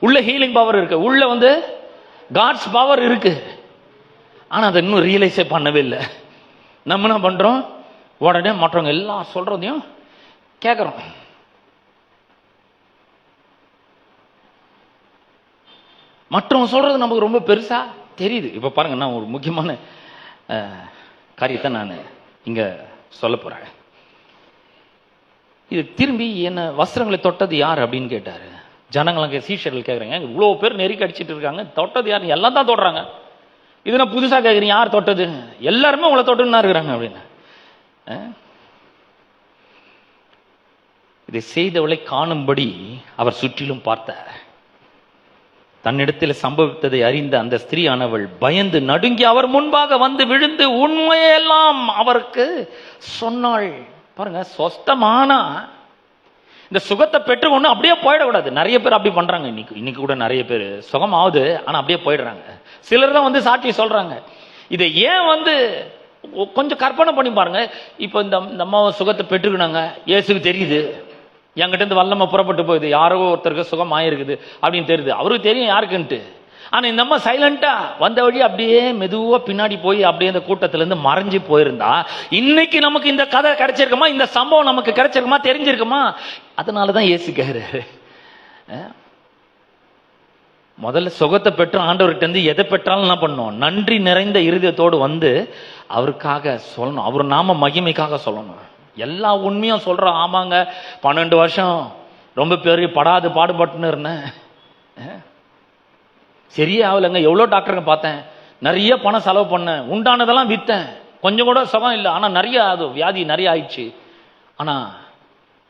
உள்ள ஹீலிங் பவர் இருக்கு, உள்ள காட்ஸ் பவர் இருக்கு. ஆனா அதை இன்னும் ரியலைஸே பண்ணவே இல்லை. நம்ம என்ன பண்றோம்? உடனே மற்றவங்க எல்லாம் சொல்றதையும் கேட்கிறோம். மற்றவங்க சொல்றது நமக்கு ரொம்ப பெருசா தெரியுது. இப்ப பாருங்க, நான் ஒரு முக்கியமான காரியத்தை நான் இங்க சொல்ல போறேன். இது திரும்பி என்ன வஸ்திரங்களை தொட்டது யார் அப்படின்னு கேட்டாரு. ஜனங்களுக்கு சீஷர்கள் கேட்குறாங்க, இவ்வளோ பேர் நெருக்கி அடிச்சிட்டு இருக்காங்க, தொட்டது யார்? எல்லாம் தான் தொடுறாங்க. இது நான் புதுசா கேட்குறீங்க, யார் தொட்டது? எல்லாருமே உங்களை தொட்டுன்னு தான் இருக்கிறாங்க அப்படின்னு. இதை செய்தவளை காணும்படி அவர் சுற்றிலும் பார்த்தார். தன்னிடத்தில் சம்பவித்ததை அறிந்த அந்த ஸ்திரீயானவள் பயந்து நடுங்கி அவர் முன்பாக வந்து விழுந்து உண்மையெல்லாம் அவருக்கு சொன்னாள். பாருங்க, சொஸ்தமானா இந்த சுகத்தை பெற்றுக்கொண்டு அப்படியே போயிடக்கூடாது. நிறைய பேர் அப்படி பண்றாங்க. இன்னைக்கு கூட நிறைய பேர் சுகமாவது, ஆனா அப்படியே போயிடுறாங்க. சிலர் தான் சாட்சி சொல்றாங்க. இதை ஏன் கொஞ்சம் கற்பனை பண்ணி பாருங்க. இப்ப இந்த அம்மா சுகத்தை பெற்றுக்கினாங்க, இயேசுக்கு தெரியுது, என்கிட்ட இருந்து வல்லமை புறப்பட்டு போகுது, யாரோ ஒருத்தருக்கு சுகம் ஆயிருக்குது அப்படின்னு தெரியுது. அவருக்கு தெரியும் யாருக்குன்ட்டு. ஆனா இந்த அம்மா சைலண்டா வந்த வழி அப்படியே மெதுவா பின்னாடி போய் அப்படியே இந்த கூட்டத்துல இருந்து மறைஞ்சு போயிருந்தா, இன்னைக்கு நமக்கு இந்த கதை கிடைச்சிருக்குமா? இந்த சம்பவம் நமக்கு கிடைச்சிருக்குமா? தெரிஞ்சிருக்குமா? அதனாலதான் இயேசு கேக்குறாரு. முதல்ல சுகத்தை பெற்று ஆண்டவர்கிட்ட இருந்து எதை பெற்றாலும் என்ன பண்ணணும்? நன்றி நிறைந்த இருதயத்தோடு அவருக்காக சொல்லணும், அவர் நாம மகிமைக்காக சொல்லணும். எல்லா உண்மையும் சொல்றோம். ஆமாங்க, 12 வருஷம் ரொம்ப பெரிய படாது பாடுபட்டுன்னு இருந்தேன், சரியே ஆகலைங்க. எவ்வளோ டாக்டருங்க பார்த்தேன், நிறைய பணம் செலவு பண்ணேன், உண்டானதெல்லாம் வித்தேன், கொஞ்சம் கூட சுகம் இல்லை. ஆனால் நிறைய அது வியாதி நிறைய ஆயிடுச்சு. ஆனால்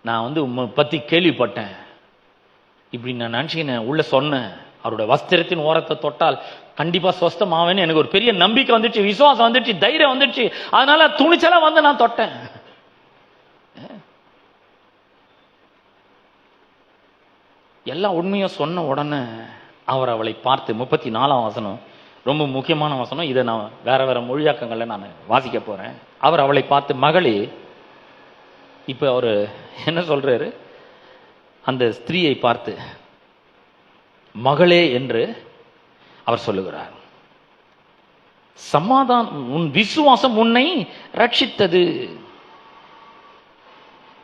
நான் உம்மை பற்றி கேள்விப்பட்டேன், இப்படி நான் நினச்சிக்கினேன், உள்ள சொன்னேன், அவருடைய வஸ்திரத்தின் ஓரத்தை தொட்டால் கண்டிப்பா சொஸ்தம் ஆவேன்னு எனக்கு ஒரு பெரிய நம்பிக்கை வந்துச்சு, விசுவாசம் வந்துச்சு, தைரியம் வந்துச்சு. அதனால துணிச்சலா நான் தொட்டேன். எல்லா உண்மையும் சொன்ன உடனே அவர் அவளை பார்த்து 34ஆம் வசனம் ரொம்ப முக்கியமான வசனம். இதை நான் வேற வேற மொழியாக்கங்கள்ல நான் வாசிக்க போறேன். அவர் அவளை பார்த்து, மகளே, இப்ப அவரு என்ன சொல்றாரு? அந்த ஸ்திரீயை பார்த்து மகளே என்று அவர் சொல்லுகிறார். சமாதானம், உன் விசுவாசம் உன்னை ரட்சித்தது,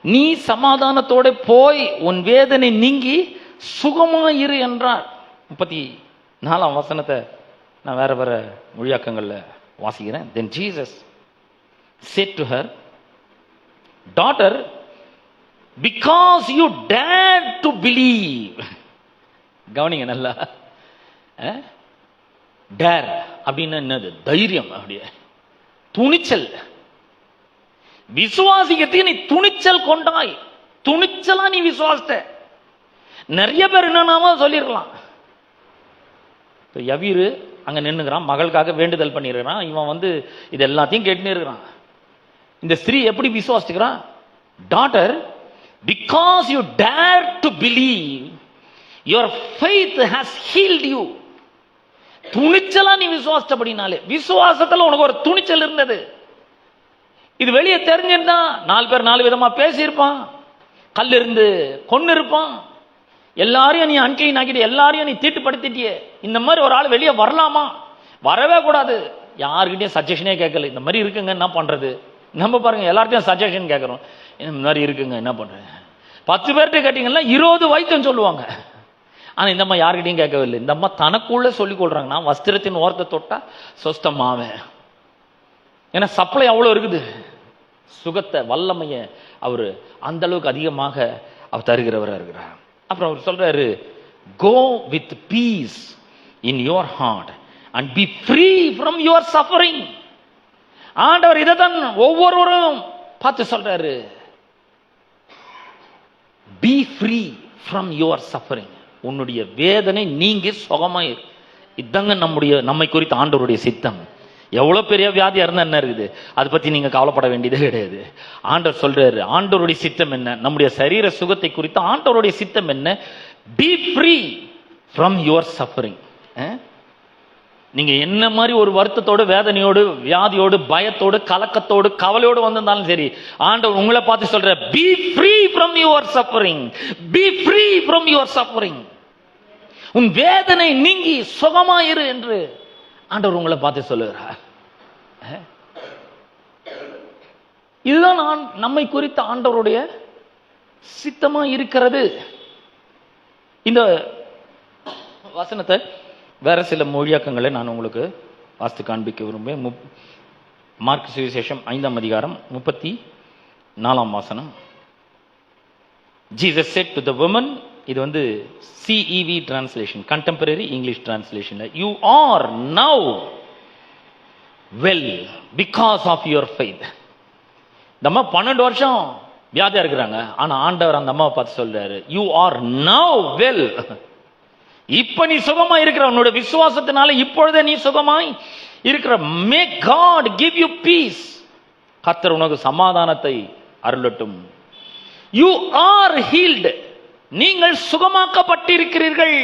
நீ சமாதானத்தோட போய் உன் வேதனை நீங்கி சுகமாயிரு என்றார். 34ஆம் வசனத்தை நான் வேற வேற மொழியாக்கங்கள்ல வாசிக்கிறேன். Then Jesus said to her, daughter, because you dared to believe. கவனிங்க நல்லா. டேர் அப்படின்னா என்னது? தைரியம், அப்படியே துணிச்சல். விசுவாசிக்கிறதுக்கு நீ துணிச்சல் கொண்டாய், துணிச்சலா நீ விசுவாசித்த. நிறைய பேர் என்னன்னா சொல்லிருக்கலாம். யவீரு அங்க நின்னுக்கிறான், மகளுக்காக வேண்டுதல் பண்ணிருக்கிறான், இவன் இது எல்லாத்தையும் கேட்டுன்னு இருக்கிறான். இந்த ஸ்திரீ எப்படி விசுவாசிக்கிறான்? Daughter, because you dare to believe, your faith has healed you. துணிச்சலா நீ விசுவாசப்படினாலே, விசுவாசத்துல உனக்கு ஒரு துணிச்சல் இருந்தது. இது வெளியே தெரிஞ்சிருந்தா 4 பேர் 4 விதமா பேசியிருப்பான், கல் இருந்து கொன்னு இருப்பான், எல்லாரையும் நீ அன்கைன் ஆக்கிட்டு, எல்லாரையும் நீ தீட்டுப்படுத்திட்டியே. இந்த மாதிரி ஒரு ஆள் வெளியே வரலாமா? வரவே கூடாது. யாருக்கிட்டையும் சஜஷனே கேட்கல. இந்த மாதிரி இருக்குங்க, என்ன பண்றது? நம்ம பாருங்க, எல்லார்ட்டையும் சஜஷன் கேட்கறோம், இந்த மாதிரி இருக்குங்க, என்ன பண்றது? 10 பேர்கிட்ட கேட்டீங்கன்னா 20 வைத்தியம் சொல்லுவாங்க. ஆனா இந்த அம்மா யாருக்கிட்டையும் கேட்கவில்லை. இந்த அம்மா தனக்குள்ள சொல்லிக் கொள்றாங்க, நான் வஸ்திரத்தின் ஓரத்தை தொட்டா சொஸ்தமாவேன். ஏன்னா சப்ளை அவ்வளவு இருக்குது. சுகத்தை, வல்லமைய அவரு அந்த அளவுக்கு அதிகமாக அவர் தருகிறவராக இருக்கிறார். அப்புறம் அவர் சொல்றாரு, go with peace in your heart and be free from your suffering. ஆண்டவர் இதை தான் ஒவ்வொருவரும் பார்த்து சொல்றாரு, be free from your suffering. உன்னுடைய வேதனை நீங்கி சுகமாயிரு. இதாங்க நம்மை குறித்த ஆண்டவருடைய சித்தம். எவ்வளவு பெரிய வியாதியா இருந்தா என்ன இருக்குது, அதை பத்தி நீங்க கவலைப்பட வேண்டியதே கிடையாது. ஆண்டவர் சொல்றாரு, ஆண்டவருடைய சித்தம் என்ன, நம்முடைய சரீர சுகத்தை குறித்து ஆண்டவருடைய சித்தம் என்ன, B free from your suffering. நீங்க என்ன மாதிரி ஒரு வருத்தத்தோடு, வேதனையோடு, வியாதியோடு, பயத்தோடு, கலக்கத்தோடு, கவலையோடு வந்திருந்தாலும் சரி, ஆண்டவர் உங்களை பார்த்து சொல்ற, B free from your suffering, B free from your suffering. உன் வேதனை நீங்கி சுகமாயிரு என்று ஆண்டவர் உங்களை பார்த்து சொல்லுகிறார். இதுதான் நம்மை குறித்த ஆண்டவருடைய சித்தமா இருக்கிறது. இந்த வசனத்தை வேற சில மொழியாக்கங்களை நான் உங்களுக்கு வாசித்து காண்பிக்க விரும்புகிறேன். மார்க் சுவிசேஷம் 5ஆம் அதிகாரம் 34ஆம் வசனம். Jesus said to the woman, இது வந்து CEV translation, contemporary English translation, you are now well because of your faith. இந்த அம்மா 12 வருஷம் வியாதியா இருக்கிறாங்க. ஆனா ஆண்டவர் அந்த அம்மாவை பார்த்து சொல்றாரு, you are now well. இப்ப நீ சுகமா இருக்கிற, உன்னோட விசுவாசத்தினால இப்பொழுதே நீ சுகமாய் இருக்கிற. May God give you peace. கர்த்தர் உனக்கு சமாதானத்தை அருளட்டும். You are healed. நீங்கள் சுகமாக்கப்பட்டிருக்கிறீர்கள்.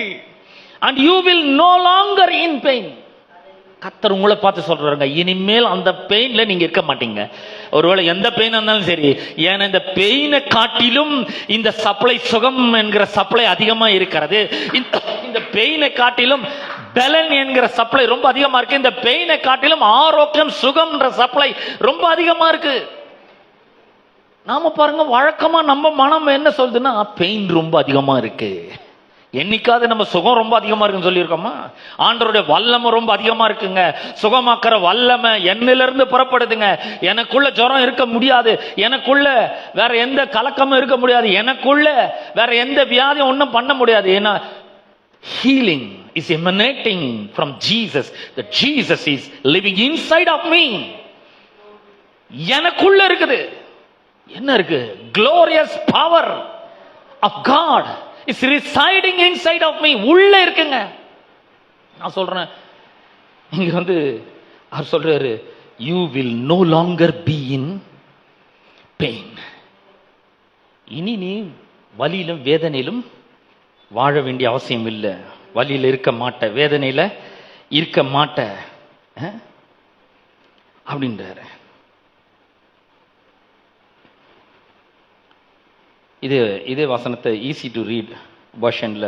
And you will no longer in pain. கர்த்தர் உங்களை பார்த்து சொல்றாங்க, இனிமேல் அந்த பெயின்ல நீங்க இருக்க மாட்டீங்க. ஒருவேளை எந்த பெயின் இருந்தாலும் சரி, ஏன்னா இந்த பெயினை காட்டிலும் இந்த சப்ளை, சுகம் என்கிற சப்ளை அதிகமா இருக்கிறது. இந்த பெயினை காட்டிலும் பலன் என்கிற சப்ளை ரொம்ப அதிகமா இருக்கு. இந்த பெயினை காட்டிலும் ஆரோக்கியம், சுகம்ன்ற சப்ளை ரொம்ப அதிகமா இருக்கு. நாம பாருங்க, வழக்கமா நம்ம மனம் என்ன சொல்லுதுன்னா, பெயின் ரொம்ப அதிகமா இருக்கு. என்னைக்காவது நம்ம சுகம் ரொம்ப அதிகமா இருக்குன்னு சொல்லியிருக்கோமா? ஆண்டவருடைய வல்லமை ரொம்ப அதிகமா இருக்குங்க. சுகமாக்குற வல்லமை என்னிலிருந்து புறப்படுதுங்க. எனக்குள்ள ஜுரம் இருக்க முடியாது, எனக்குள்ள வேற எந்த கலக்கமும் இருக்க முடியாது, எனக்குள்ள வேற எந்த வியாதியும் ஒன்றும் பண்ண முடியாது. ஏன்னா healing is emanating from Jesus. That Jesus is living inside of me. எனக்குள்ள இருக்குது. என்ன இருக்கு? Glorious power of God is residing inside of me. உள்ள இருக்குங்க. நான் சொல்றேன், இங்க வந்து அவர் சொல்றாரு, you will no longer be in pain. இனி நீ வலியிலும் வேதனையிலும் வாழ வேண்டிய அவசியம் இல்லை. வலியில இருக்க மாட்ட, வேதனையில இருக்க மாட்ட அப்படின்றாரு. இதே வசனத்தை ஈஸி டு ரீட் வெர்ஷன்ல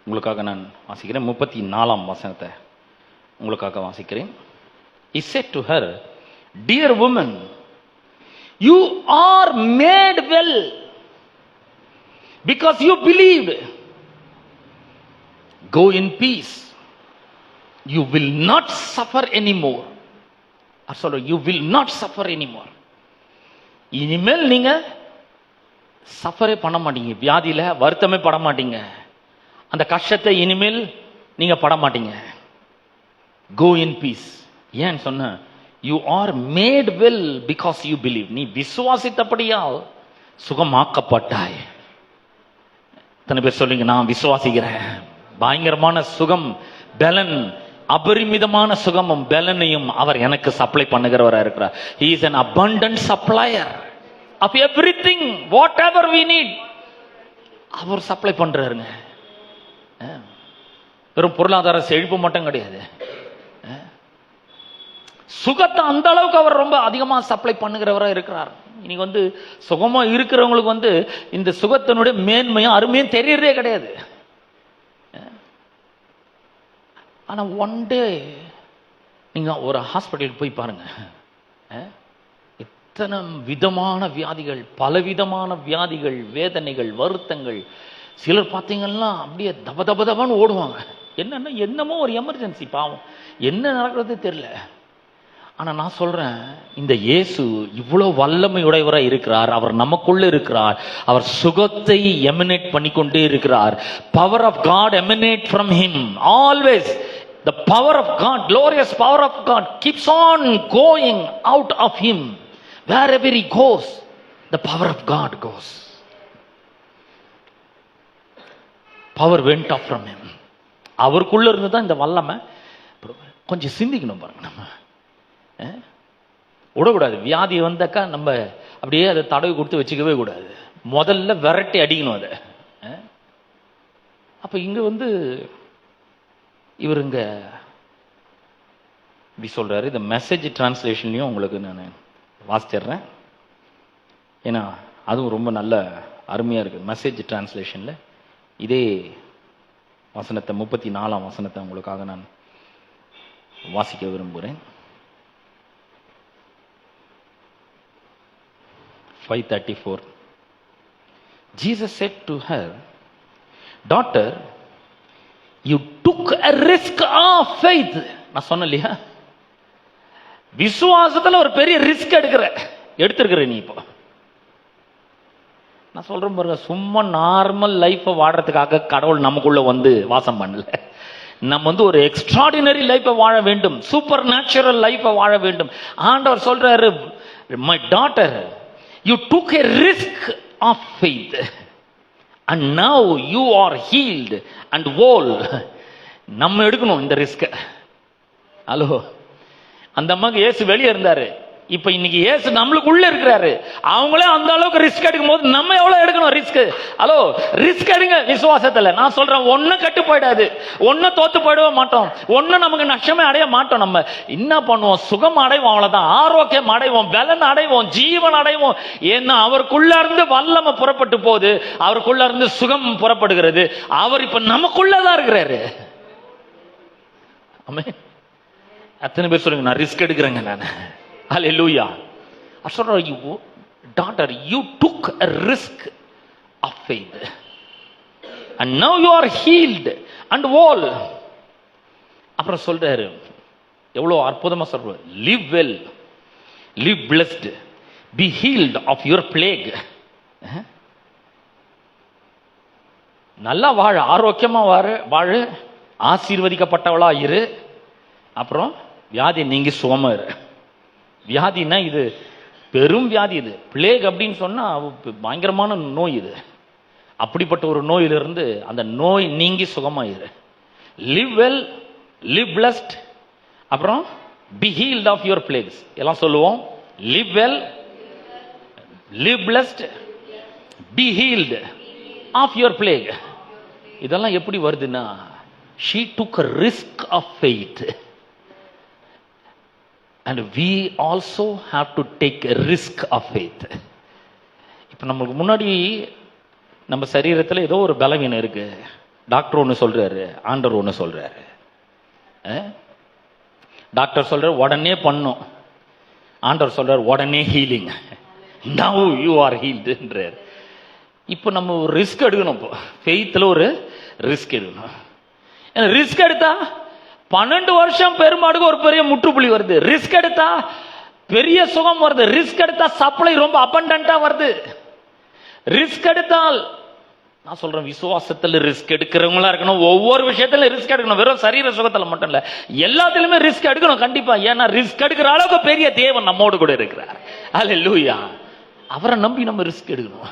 உங்களுக்காக நான் வாசிக்கிறேன். 34ஆம் வசனத்தை உங்களுக்காக வாசிக்கிறேன். He said to her, dear woman, you are made well because you believed. Go in peace. You will not suffer anymore. Absolutely, you will not suffer anymore. இனிமேல் நீங்க சஃபரே பண்ண மாட்டீங்க. வியாதியில வருத்தமே பட மாட்டீங்க. அந்த கஷ்டத்தை இனிமேல் நீங்க பட மாட்டீங்க. Go in peace. ஏன் சொன்ன? You are made well because you believe. நீ விசுவாசித்தபடியால் சுகமாக்கப்பட்டாய். எத்தனை பேர் சொல்லுங்க, நான் விசுவாசிக்கிறேன். பயங்கரமான சுகம், பலன், அபரிமிதமான சுகமும் பலனையும் அவர் எனக்கு சப்ளை பண்ணுகிறவரா இருக்கிறார். He is an abundant supplier of everything, whatever we need. அவர் சப்ளை பண்றாருங்க. வெறும் பொருளாதார செழிப்பு மட்டும் கிடையாது, சுகத்தை அந்த அளவுக்கு அவர் ரொம்ப அதிகமா சப்ளை பண்ணுகிறவரா இருக்கிறார். இன்னைக்கு வந்து சுகமா இருக்கிறவங்களுக்கு வந்து இந்த சுகத்தினுடைய மேன்மையும் அருமையும் தெரியறதே கிடையாது. ஆனா ஒன் டே நீங்க ஒரு ஹாஸ்பிட்டலுக்கு போய் பாருங்க, அத்தனை விதமான வியாதிகள், பலவிதமான வியாதிகள், வேதனைகள், வருத்தங்கள். சிலர் பார்த்தீங்கன்னா அப்படியே தப தப தபான்னு ஓடுவாங்க. என்னன்னா என்னமோ ஒரு எமர்ஜென்சி, பாவம் என்ன நடக்கிறது தெரியல. ஆனா நான் சொல்றேன், இந்த இயேசு இவ்வளவு வல்லமையுடையவராக இருக்கிறார். அவர் நமக்குள்ள இருக்கிறார். அவர் சுகத்தை எமினேட் பண்ணிக்கொண்டே இருக்கிறார். Power of God emanate from him always. The power of God, glorious power of God keeps on going out of him. Wherever he goes, the power of God goes. Power went off from him. அவருக்குள்ள இருந்து தான் இந்த வல்லமை. கொஞ்சம் சிந்திக்கணும் பாருங்க. நம்ம விடக்கூடாது. வியாதி வந்தாக்கா நம்ம அப்படியே அதை தடவை கொடுத்து வச்சுக்கவே கூடாது. முதல்ல விரட்டி அடிக்கணும் அதை. அப்ப இங்க இவருங்க இப்படி சொல்றாரு. இந்த மெசேஜ் டிரான்ஸ்லேஷன்லையும் உங்களுக்கு நான் வாசிச்சிடுறேன். ஏன்னா அதுவும் ரொம்ப நல்ல அருமையா இருக்கு. மெசேஜ் டிரான்ஸ்லேஷன்ல இதே வசனத்தை 34ஆம் வசனத்தை உங்களுக்காக நான் வாசிக்க விரும்புகிறேன். 5:34. Jesus said to her, "Daughter, you took a risk of faith." நான் சொன்னேன் இல்லையா, விசுவாசத்துல ஒரு பெரிய ரிஸ்க் எடுத்திருக்கிற நீ. இப்போ நான் சொல்றேன் பாருங்க, சும்மா நார்மல் லைஃப் வாழறதுக்காக கடவுள் நமக்குள்ள வாசம் பண்ணல. நம்ம ஒரு எக்ஸ்ட்ராடினரி லைஃபை வாழ வேண்டும், சூப்பர் நேச்சுரல் லைஃபை வாழ வேண்டும். ஆண்டவர் சொல்றாரு, "My daughter, you took a risk of faith and now you are healed and whole." நம்ம எடுக்கணும் இந்த ரிஸ்க். ஹலோ, அந்த அம்மாக்கு இயேசு வெளியே இருந்தாரு. இப்ப இன்னைக்கு இயேசு நம்மளுக்குள்ள இருக்கிறாரு. அவங்களே அந்த அளவுக்கு ரிஸ்க் எடுக்கும் போது நம்ம எவ்வளவு எடுக்கணும் ரிஸ்க்? ஹலோ, ரிஸ்க் எடுங்க விசுவாசத்துல. நான் சொல்றேன், ஒன்னும் கட்டு போயிடாது, ஒன்னும் தோத்து போயிடவே மாட்டோம், ஒன்னும் நமக்கு நஷ்டமே அடைய மாட்டோம். நம்ம என்ன பண்ணுவோம்? சுகம் அடைவோம், அவ்வளவுதான். ஆரோக்கியம் அடைவோம், பலன் அடைவோம், ஜீவன் அடைவோம். ஏன்னா அவருக்குள்ள இருந்து வல்லமை புறப்பட்டு போகுது, அவருக்குள்ள இருந்து சுகம் புறப்படுகிறது. அவர் இப்ப நமக்குள்ளதான் இருக்கிறாரு. ஆமென். அத்தனை பேர் சொல்லுங்க, நான் ரிஸ்க் எடுக்கிறேங்க நான். Hallelujah. I said, "Daughter, you took a risk of faith and now you are healed and whole." அப்புறம் சொல்றாரு, எவ்வளவு அற்புதமா சொல்றாரு, "Live well, live blessed, be healed of your plague." நல்லா வாழ, ஆரோக்கியமா வாழ, ஆசீர்வதிக்கப்பட்டவளா இரு. அப்புறம் வியாதி நீங்கி சுகமா இரு. வியாதினா இது பெரும் வியாதி. இது பிளேக் அப்படின்னு சொன்னா பயங்கரமான நோய். இது அப்படிப்பட்ட ஒரு நோயிலிருந்து அந்த நோய் நீங்கி சுகமாயிரு. லிவ் வெல், லிவ் பிளஸ்ட், அப்புறம் be healed of your plagues. எல்லாம் சொல்லுவோம். Live well, live blessed, be healed of your plague. இதெல்லாம் எப்படி வருதுன்னா, she took a risk of faith. And we also have to take a risk of faith. இப்போ நமக்கு முன்னாடி நம்ம சரீரத்தில் ஏதோ ஒரு பலவீனம் இருக்கு. டாக்டர் ஒன்று சொல்றாரு, ஆண்டவர் ஒன்று சொல்றாரு. டாக்டர் சொல்றாரு உடனே பண்ணும், ஆண்டவர் சொல்றாரு உடனே healing. Now you are healed என்றார். இப்போ நம்ம ஒரு ரிஸ்க் எடுக்கணும். இப்போ ஃபெய்த்தில் ஒரு ரிஸ்க் எடுக்கணும். ரிஸ்க் எடுத்தா 12 வருஷம் பெருமாடுக்கு ஒரு பெரிய முற்றுப்புள்ளி வருது. ரிஸ்க் எடுத்தா பெரிய சுகம் வருது. ரிஸ்க் எடுத்தா சப்ளை ரொம்ப அபண்டன்டா வருது. ரிஸ்க் எடுத்தால், நான் சொல்றேன், விசுவாசத்துல ரிஸ்க் எடுக்கிறவங்களா இருக்கணும். ஒவ்வொரு விஷயத்துல ரிஸ்க் எடுக்கணும். வெறும் சரீர சுகத்துல மட்டும் இல்ல, எல்லாத்திலுமே ரிஸ்க் எடுக்கணும் கண்டிப்பா. ஏன்னா ரிஸ்க் எடுக்கிற அளவுக்கு பெரிய தேவன் நம்மோடு கூட இருக்கிறார். அல்லேலூயா. அவரை நம்பி நம்ம ரிஸ்க் எடுக்கணும்.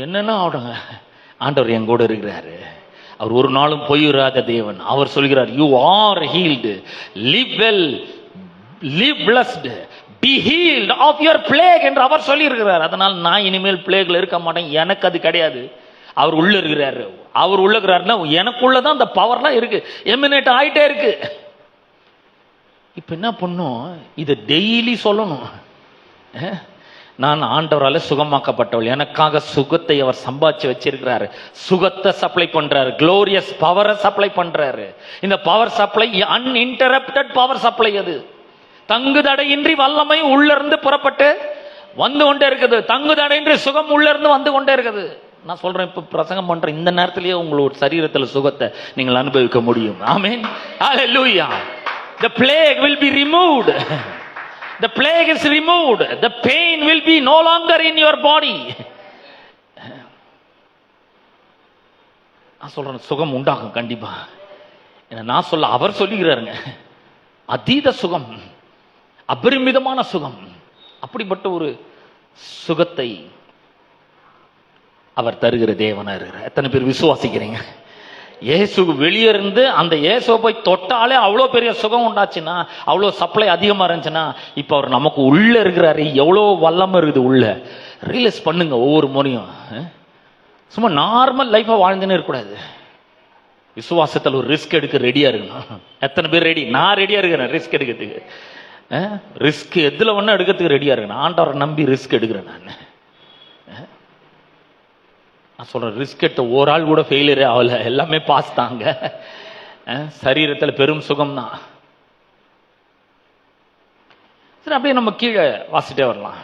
என்னன்னா ஆடுங்க, ஆண்டவர் என் கூட இருக்கிறாரு. அவர் ஒரு நாளும் பொய்யுறாத தேவன். அவர் சொல்கிறார், you are healed, live well, live blessed, be healed of your plague என்று அவர் சொல்லி இருக்கிறார். அதனால் நான் இனிமேல் பிளேக்ல இருக்க மாட்டேன். எனக்கு அது கிடையாது. அவர் உள்ள இருக்கிறாரு. அவர் உள்ள இருக்கிறாருன்னா எனக்குள்ளதான் அந்த பவர்லாம் இருக்கு, எமினேட் ஆயிட்டே இருக்கு. இப்ப என்ன பண்ணும், இதை டெய்லி சொல்லணும். நான் ஆண்டவரால சுகமாக்கப்பட்டவள், எனக்காக சுகத்தை அவர் சம்பாதிச்சு வச்சிருக்கிறாரு. சுகத்தை சப்ளை பண்றாரு, குளோரியஸ் பவரை சப்ளை பண்றாரு. இந்த power supply uninterrupted power supply. அது தங்கு தடையின்றி வல்லமை உள்ள இருந்து புறப்பட்டு வந்து கொண்டே இருக்குது. தங்கு தடையின்றி சுகம் உள்ள இருந்து வந்து கொண்டே இருக்குது. நான் சொல்றேன், இப்ப பிரசங்கம் பண்றேன், இந்த நேரத்திலேயே உங்களோட சரீரத்துல சுகத்தை நீங்கள் அனுபவிக்க முடியும். ஆமென், ஹalleluya. The plague will be removed. The plague is removed. The pain will be no longer in your body. நான் சொல்றேன், சுகம் உண்டாகும் கண்டிப்பா. நான் சொல்ல, அவர் சொல்லுகிறாருங்க, அதீத சுகம், அபரிமிதமான சுகம். அப்படிப்பட்ட ஒரு சுகத்தை அவர் தருகிற தேவனா இருக்கிறார். எத்தனை பேர் விசுவாசிக்கிறீங்க? இயேசு வெளியே இருந்து அந்த இயேசுவை போய் தொட்டாலே அவ்வளோ பெரிய சுகம் உண்டாச்சுன்னா, அவ்வளோ சப்ளை அதிகமாக இருந்துச்சுன்னா, இப்போ அவர் நமக்கு உள்ள இருக்கிறாரு. எவ்வளோ வல்லமை இருக்குது உள்ள. ரியலைஸ் பண்ணுங்க ஒவ்வொரு முறையும். சும்மா நார்மல் லைஃபா வாழ்ந்துன்னு இருக்கக்கூடாது. விசுவாசத்தில் ஒரு ரிஸ்க் எடுக்க ரெடியா இருக்கணும். எத்தனை பேர் ரெடி? நான் ரெடியா இருக்கிறேன் ரிஸ்க் எடுக்கிறதுக்கு. ரிஸ்க் எதுல ஒண்ணு எடுக்கிறதுக்கு ரெடியா இருக்கேன். ஆண்டவரை நம்பி ரிஸ்க் எடுக்கிறேன். நான் சொல்றேன், ரிஸ்க் எடுத்த ஒரு ஆள் கூட ஃபெயிலியரே ஆகல, எல்லாமே பாஸ் தாங்க. சரீரத்தில் பெரும் சுகம் தான். சரி, அப்படியே நம்ம கீழே வாசிட்டே வரலாம்.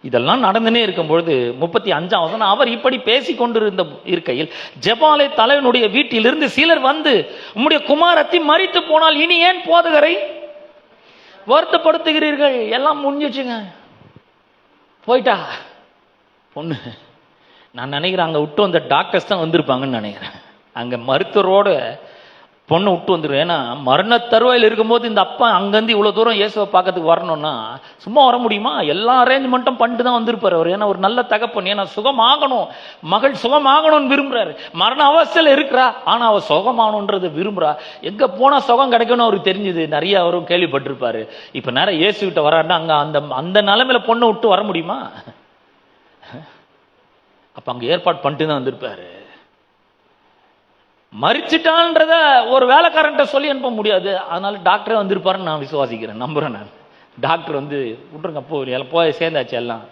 இதெல்லாம் நடந்துனே இருக்கும்பொழுது 35ஆம் வசனம், அவர் இப்படி பேசி கொண்டிருந்த இருக்கையில் ஜெபாலை தலைவனுடைய வீட்டிலிருந்து சிலர் வந்து, உம்முடைய குமாரத்தி மரித்து போனால் இனி ஏன் போதகரை வருத்தப்படுத்துகிறீர்கள்? எல்லாம் முடிஞ்சிச்சுங்க, போயிட்டா பொண்ணு. நான் நினைக்கிறேன், அங்கே விட்டு வந்த டாக்டர்ஸ் தான் வந்திருப்பாங்கன்னு நினைக்கிறேன். அங்கே மருத்துவரோட பொண்ணை விட்டு வந்துடும். ஏன்னா மரண தருவாயில் இருக்கும்போது இந்த அப்பா அங்கேருந்து இவ்வளோ தூரம் இயேசுவை பார்க்கறதுக்கு வரணும்னா சும்மா வர முடியுமா? எல்லா அரேஞ்ச்மெண்ட்டும் பண்ணிட்டு தான் வந்திருப்பார் அவர். ஏன்னா ஒரு நல்ல தகப்பன், ஏன்னா சுகமாகணும், மகள் சுகமாகணும்னு விரும்புறாரு. மரண அவஸ்தையில் இருக்கிறா, ஆனால் அவள் சுகமாகணுன்றது விரும்புறா. எங்கே போனால் சுகம் கிடைக்கணும் அவருக்கு தெரிஞ்சுது. நிறைய அவரும் கேள்விப்பட்டிருப்பாரு. இப்போ நேரம் இயேசு கிட்ட வராருன்னா அங்கே அந்த அந்த நிலைமையில பொண்ணை விட்டு வர முடியுமா? அப்ப அங்க ஏற்பாடு பண்ணிட்டு தான் வந்திருப்பாரு. மறிச்சிட்டான்றத ஒரு வேலைக்காரன்ட்ட சொல்லி அனுப்ப முடியாது. அதனால டாக்டரே வந்திருப்பாருன்னு நான் விசுவாசிக்கிறேன், நம்புறேன். நான் டாக்டர் வந்து விட்டுருங்க, போய் சேர்ந்தாச்சு, எல்லாம்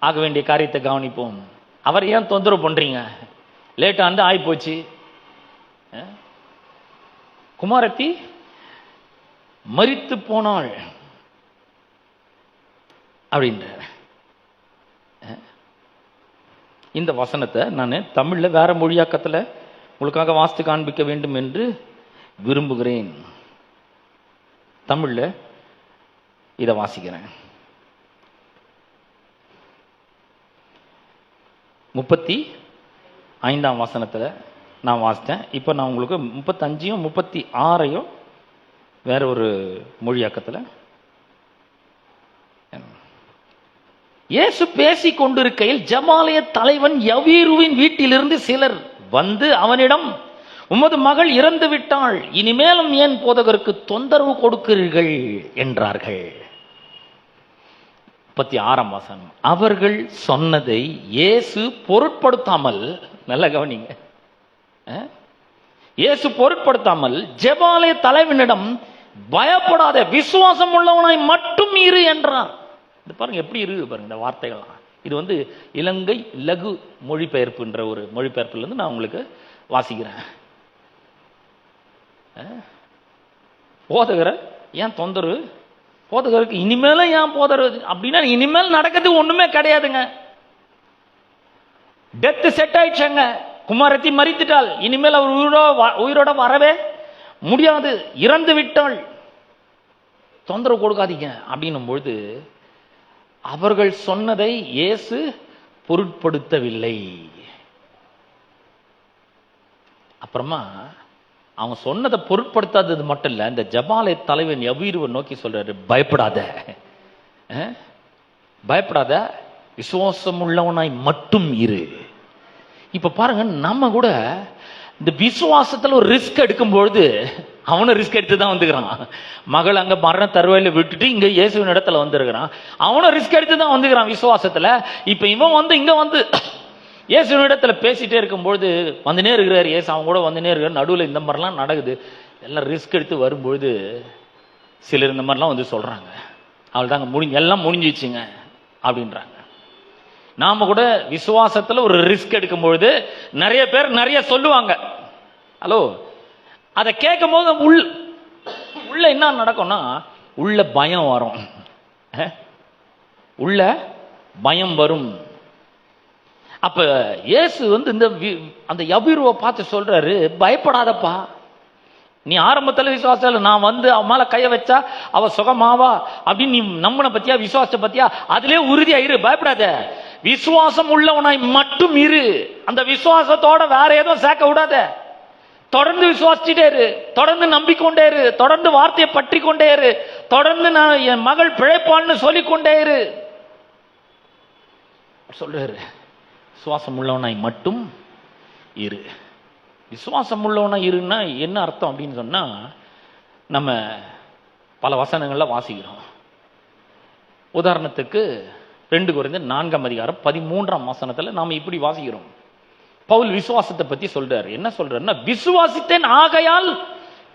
ஆக வேண்டிய காரியத்தை கவனிப்போம். அவர் ஏன் தொந்தரவு பண்றீங்க? லேட்டா வந்து ஆகி போச்சு. குமாரத்தி மரித்து போனாள் அப்படின்ற இந்த வசனத்தை நான் தமிழ்ல வேற மொழியாக்கத்தில் உங்களுக்காக வாசித்து காண்பிக்க வேண்டும் என்று விரும்புகிறேன். தமிழ்ல இதை வாசிக்கிறேன். 35ஆம் வசனத்தில் நான் வாசித்தேன். இப்போ நான் உங்களுக்கு 35யும் 36ஐயும் வேற ஒரு மொழியாக்கத்தில். இயேசு பேசி கொண்டிருக்கையில் ஜெபாலய தலைவன் யவீருவின் வீட்டிலிருந்து சிலர் வந்து அவனிடம், உமது மகள் இறந்து விட்டாள், இனிமேலும் ஏன் போதகருக்கு தொந்தரவு கொடுக்கிறீர்கள் என்றார்கள். 36ஆம் வசனம், அவர்கள் சொன்னதை இயேசு பொருட்படுத்தாமல், நல்ல கவனிங்க, இயேசு பொருட்படுத்தாமல் ஜெபாலய தலைவனிடம், பயப்படாத, விசுவாசம் உள்ளவனாய் மட்டும் இரு என்றார். பாருங்க எப்படி இருக்கு பாருங்க இந்த வார்த்தைகள்லாம். இது வந்து இலங்கை லகு மொழிபெயர்ப்புன்ற ஒரு மொழிபெயர்ப்புல இருந்து நான் உங்களுக்கு வாசிக்கிறேன். போதகரை ஏன் தொந்தரவு? போதகருக்கு இனிமேல ஏன் போதகரு அப்படின்னா, இனிமேல் நடக்கிறது ஒண்ணுமே கிடையாதுங்க. டெத் செட் ஆயிடுச்சாங்க. குமாரத்தி மரித்துட்டாள், இனிமேல் அவர் உயிரோட வரவே முடியாது, இறந்து விட்டாள், தொந்தரவு கொடுக்காதீங்க அப்படின்னும் பொழுது அவர்கள் சொன்னதை இயேசு பொருட்படுத்தவில்லை. அப்புறமா அவங்க சொன்னதை பொருட்படுத்தாதது மட்டும் இல்ல, இந்த ஜெபாலய தலைவன் யவீருவை நோக்கி சொல்றாரு, பயப்படாத, பயப்படாத, விசுவாசம் உள்ளவனாய் மட்டும் இரு. இப்ப பாருங்க, நம்ம கூட இந்த விசுவாசத்துல ஒரு ரிஸ்க் எடுக்கும்பொழுது அவனும் ரிஸ்க் எடுத்து தான் வந்துக்கிறான். மகள் அங்க மரண தருவாயில விட்டுட்டு இங்க இயேசுவின் இடத்துல வந்திருக்கிறான். அவனும் ரிஸ்க் எடுத்து தான் வந்துக்கிறான் விசுவாசத்துல. இப்ப இவன் வந்து இங்க வந்து இயேசுவின் இடத்துல பேசிட்டே இருக்கும்பொழுது வந்துனே இருக்கிறார் இயேசு, அவங்க கூட வந்துனே இருக்கிறார். நடுவில் இந்த மாதிரிலாம் நடக்குது. எல்லாம் ரிஸ்க் எடுத்து வரும்பொழுது சிலர் இந்த மாதிரிலாம் வந்து சொல்றாங்க, அவள் தாங்க எல்லாம் முடிஞ்சிச்சுங்க, அப்படின்றாங்க. நாம கூட விசுவாசத்துல ஒரு ரிஸ்க் எடுக்கும் பொழுது நிறைய பேர் நிறைய சொல்லுவாங்க. ஹலோ, அதை கேட்கும் போது உள்ள என்ன நடக்கும்னா உள்ள பயம் வரும். உள்ள பயம் வரும். அப்ப இயேசு இந்த அந்த யபீருவை பார்த்து சொல்றாரு, பயப்படாதப்பா, நீ ஆரம்பத்தில் விசுவாசம் நான் அவன் மேல கைய வச்சா அவ சுகமாவா அப்படின்னு நீ நம்பின பத்தியா, விசுவாசத்தை பத்தியா, அதுலயே உறுதியா இரு, பயப்படாத. விசுவாசம் உள்ளவனாய் மட்டும் இரு. அந்த விசுவாசத்தோட வேற எதுவும் சேர்க்க விடாத. தொடர்ந்து விசுவாசிச்சுட்டே இரு, தொடர்ந்து நம்பிக்கொண்டே இரு, தொடர்ந்து வார்த்தையை பற்றி கொண்டே இரு, தொடர்ந்து நான் என் மகள் பிழைப்பான்னு சொல்லிக்கொண்டே இரு சொல்றாரு. விசுவாசம் உள்ளவனாய் மட்டும் இரு. விசுவாசம் உள்ளவனா இருன்னா என்ன அர்த்தம் அப்படின்னு சொன்னா, நம்ம பல வசனங்கள்ல வாசிக்கிறோம். உதாரணத்துக்கு 2 கொரிந்தியர் 4:13 நாம இப்படி வாசிக்கிறோம். பவுல் விசுவாசத்தை பத்தி சொல்றாரு. என்ன சொல்றாருன்னா, விசுவாசித்தேன் ஆகையால்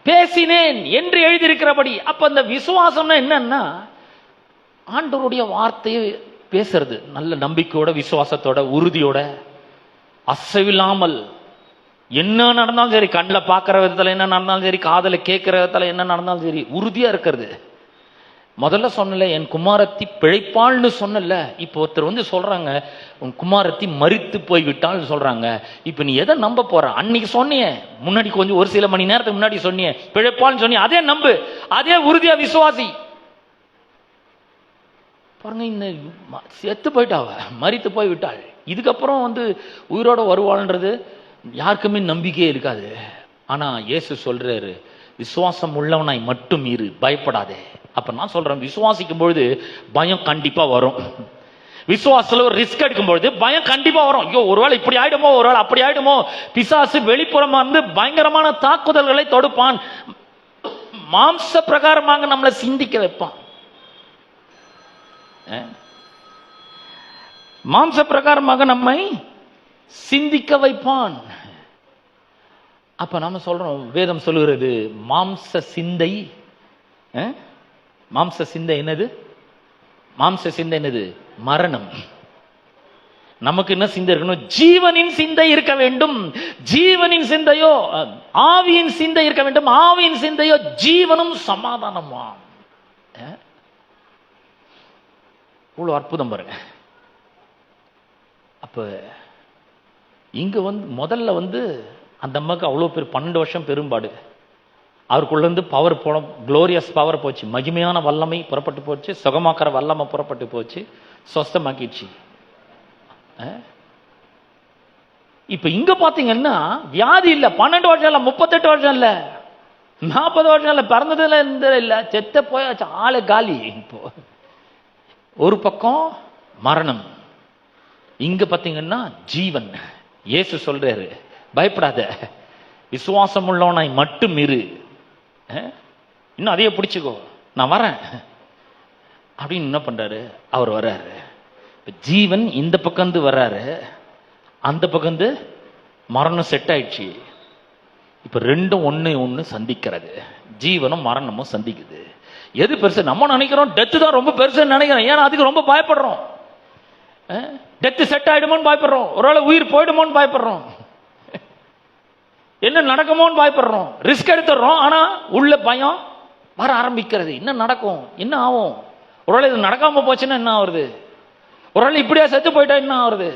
பேசினேன் என்று எழுதியிருக்கிறபடி. அப்ப அந்த விசுவாசம்னா என்னன்னா, ஆண்டவருடைய வார்த்தையை பேசுறது நல்ல நம்பிக்கையோட, விசுவாசத்தோட, உறுதியோட, அசைவில்லாமல். என்ன நடந்தாலும் சரி, கண்ணில் பார்க்குற விதத்தில் என்ன நடந்தாலும் சரி, காதில் கேட்குற விதத்தில் என்ன நடந்தாலும் சரி, உறுதியாக இருக்கிறது. முதல்ல சொன்னல என் குமாரத்தி பிழைப்பாள்னு சொன்னல. இப்போ ஒருத்தர் சொல்றாங்க, உன் குமாரத்தி மரித்து போய்விட்டாள்னு சொல்றாங்க. இப்போ நீ எதை நம்ப போற? அன்னைக்கு சொன்னிய, முன்னாடி கொஞ்சம் ஒரு சில மணி நேரத்துக்கு முன்னாடி சொன்னிய பிழைப்பாள்னு சொன்னிய, அதே நம்பு, அதே உறுதியா விசுவாசி. பாருங்க, இந்த செத்து போயிட்டாவ, மரித்து போய் விட்டாள், இதுக்கப்புறம் உயிரோட வருவாள்ன்றது யாருக்குமே நம்பிக்கையே இருக்காது. ஆனா இயேசு சொல்றாரு, விசுவாசம் உள்ளவனாய் மட்டும் இரு, பயப்படாதே. அப்ப நான் சொல்றேன், விசுவாசிக்கும் பொழுது பயம் கண்டிப்பா வரும். விசுவாசத்துல ஒரு ரிஸ்க் எடுக்கும் பொழுது பயம் கண்டிப்பா வரும். ஐயோ, ஒருவேளை இப்படி ஆயிடுமோ, ஒருவேளை அப்படி ஆயிடுமோ. பிசாசு வெளிப்புறமா பயங்கரமான தாக்குதல்களை தொடுப்பான், மாம்ச பிரகாரமாக நம்மளை சிந்திக்க வைப்பான். மாம்ச பிரகாரமாக நம்மை சிந்திக்க வைப்பான். அப்ப நாம சொல்றோம், வேதம் சொல்லுகிறது மாம்ச சிந்தை. மாம்ச சிந்தை என்னது? மாம்ச சிந்தை என்னது? மரணம். நமக்கு என்ன சிந்தை இருக்கணும்? ஜீவனின் சிந்தை இருக்க வேண்டும். ஜீவனின் சிந்தையோ ஆவியின் சிந்தை இருக்க வேண்டும். ஆவியின் சிந்தையோ ஜீவனும் சமாதானமா. இவ்வளவு அற்புதம் பாருங்க. அப்ப இங்க முதல்ல அந்த அம்மாவுக்கு அவ்வளோ பேர் 12 வருஷம் பெரும்பாடு. அவருக்குள்ள பவர் போன, குளோரியஸ் பவர் போச்சு, மகிமையான வல்லமை புறப்பட்டு போச்சு, சுகமாக்கிற வல்லமை புறப்பட்டு போச்சு, சொஸ்தமாக்கிடுச்சு. இப்ப இங்க பாத்தீங்கன்னா வியாதி இல்ல, 12 வருஷம் இல்ல, 38 வருஷம் இல்ல, 40 வருஷம் இல்ல, பிறந்ததுல இல்ல, செத்த போயாச்சு, ஆளு காலி. இப்போ ஒரு பக்கம் மரணம், இங்க பாத்தீங்கன்னா ஜீவன். இயேசு சொல்றாரு, பயப்படாத, விசுவாசம் உள்ளவனாய் மட்டும் இரு, இன்னும் அதையே பிடிச்சுக்கோ, நான் வரேன் அப்படின்னு என்ன பண்றாரு? அவர் வர்றாரு. ஜீவன் இந்த பக்கம் வர்றாரு, அந்த பக்கம் மரணம் செட் ஆயிடுச்சு. இப்ப ரெண்டும் ஒண்ணு சந்திக்கிறது. ஜீவனும் மரணமும் சந்திக்குது. எது பெருசு? நம்ம நினைக்கிறோம் டெத்து தான் ரொம்ப பெருசுன்னு நினைக்கிறோம். ஏன்னா அதுக்கு ரொம்ப பயப்படுறோம். டெத்து செட் ஆயிடுமோன்னு பயப்படுறோம், ஒருவேளை உயிர் போயிடுமோன்னு பயப்படுறோம், என்ன நடக்குமோன்னு பயப்படுறோம், ரிஸ்க் எடுத்துடுறோம். ஆனா உள்ள பயம் வர ஆரம்பிக்கிறது. என்ன நடக்கும், என்ன ஆகும், ஒருவேளை இது நடக்காம போச்சுன்னா என்ன ஆகுறது, ஒருவேளை இப்படியா செத்து போயிட்டா என்ன ஆகுறது,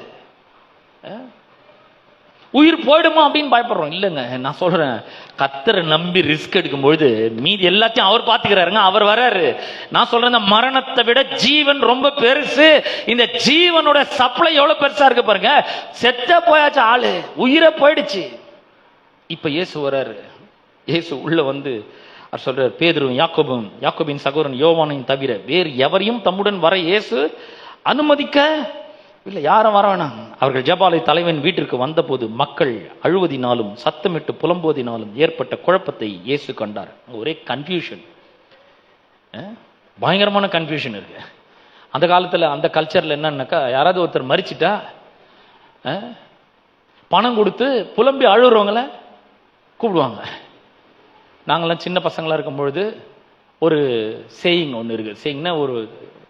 உயிர் போயிடுமா அப்படின்னு பயப்படுறோம். இல்லைங்க, நான் சொல்றேன், கர்த்தரை நம்பி ரிஸ்க் எடுக்கும் பொழுது மீதி எல்லாத்தையும் அவர் பாத்துக்கிறாருங்க. அவர் வர்றாரு. நான் சொல்றேன், இந்த மரணத்தை விட ஜீவன் ரொம்ப பெருசு. இந்த ஜீவனோட சப்ளை எவ்வளவு பெருசா இருக்கு பாருங்க. செத்த போயாச்சு ஆளு, உயிரை போயிடுச்சு. இப்ப இயேசு வர்றாரு. இயேசு உள்ள அவர் சொல்றாரு, பேதுருவும் யாக்கோபும், யாக்கோபின் சகோதரன் யோவானையும் தவிர வேறு எவரையும் தம்முடன் வர இயேசு அனுமதிக்க இல்லை, யாரும் வர வேணாம். அவர்கள் ஜெபாலய தலைவன் வீட்டிற்கு வந்தபோது மக்கள் அழுவதினாலும் சத்தமிட்டு புலம்போதினாலும் ஏற்பட்ட குழப்பத்தை இயேசு கண்டார். ஒரே கன்ஃபியூஷன், பயங்கரமான கன்ஃபியூஷன் இருக்கு. அந்த காலத்துல அந்த கல்ச்சர்ல என்னன்னாக்கா, யாராவது ஒருத்தர் மரிச்சிட்டா பணம் கொடுத்து புலம்பி அழுறவங்கள கூப்பிடுவாங்க. நாங்களாம் சின்ன பசங்களா இருக்கும் பொழுது ஒரு சேயிங் ஒன்று இருக்கு. சேயிங்னா ஒரு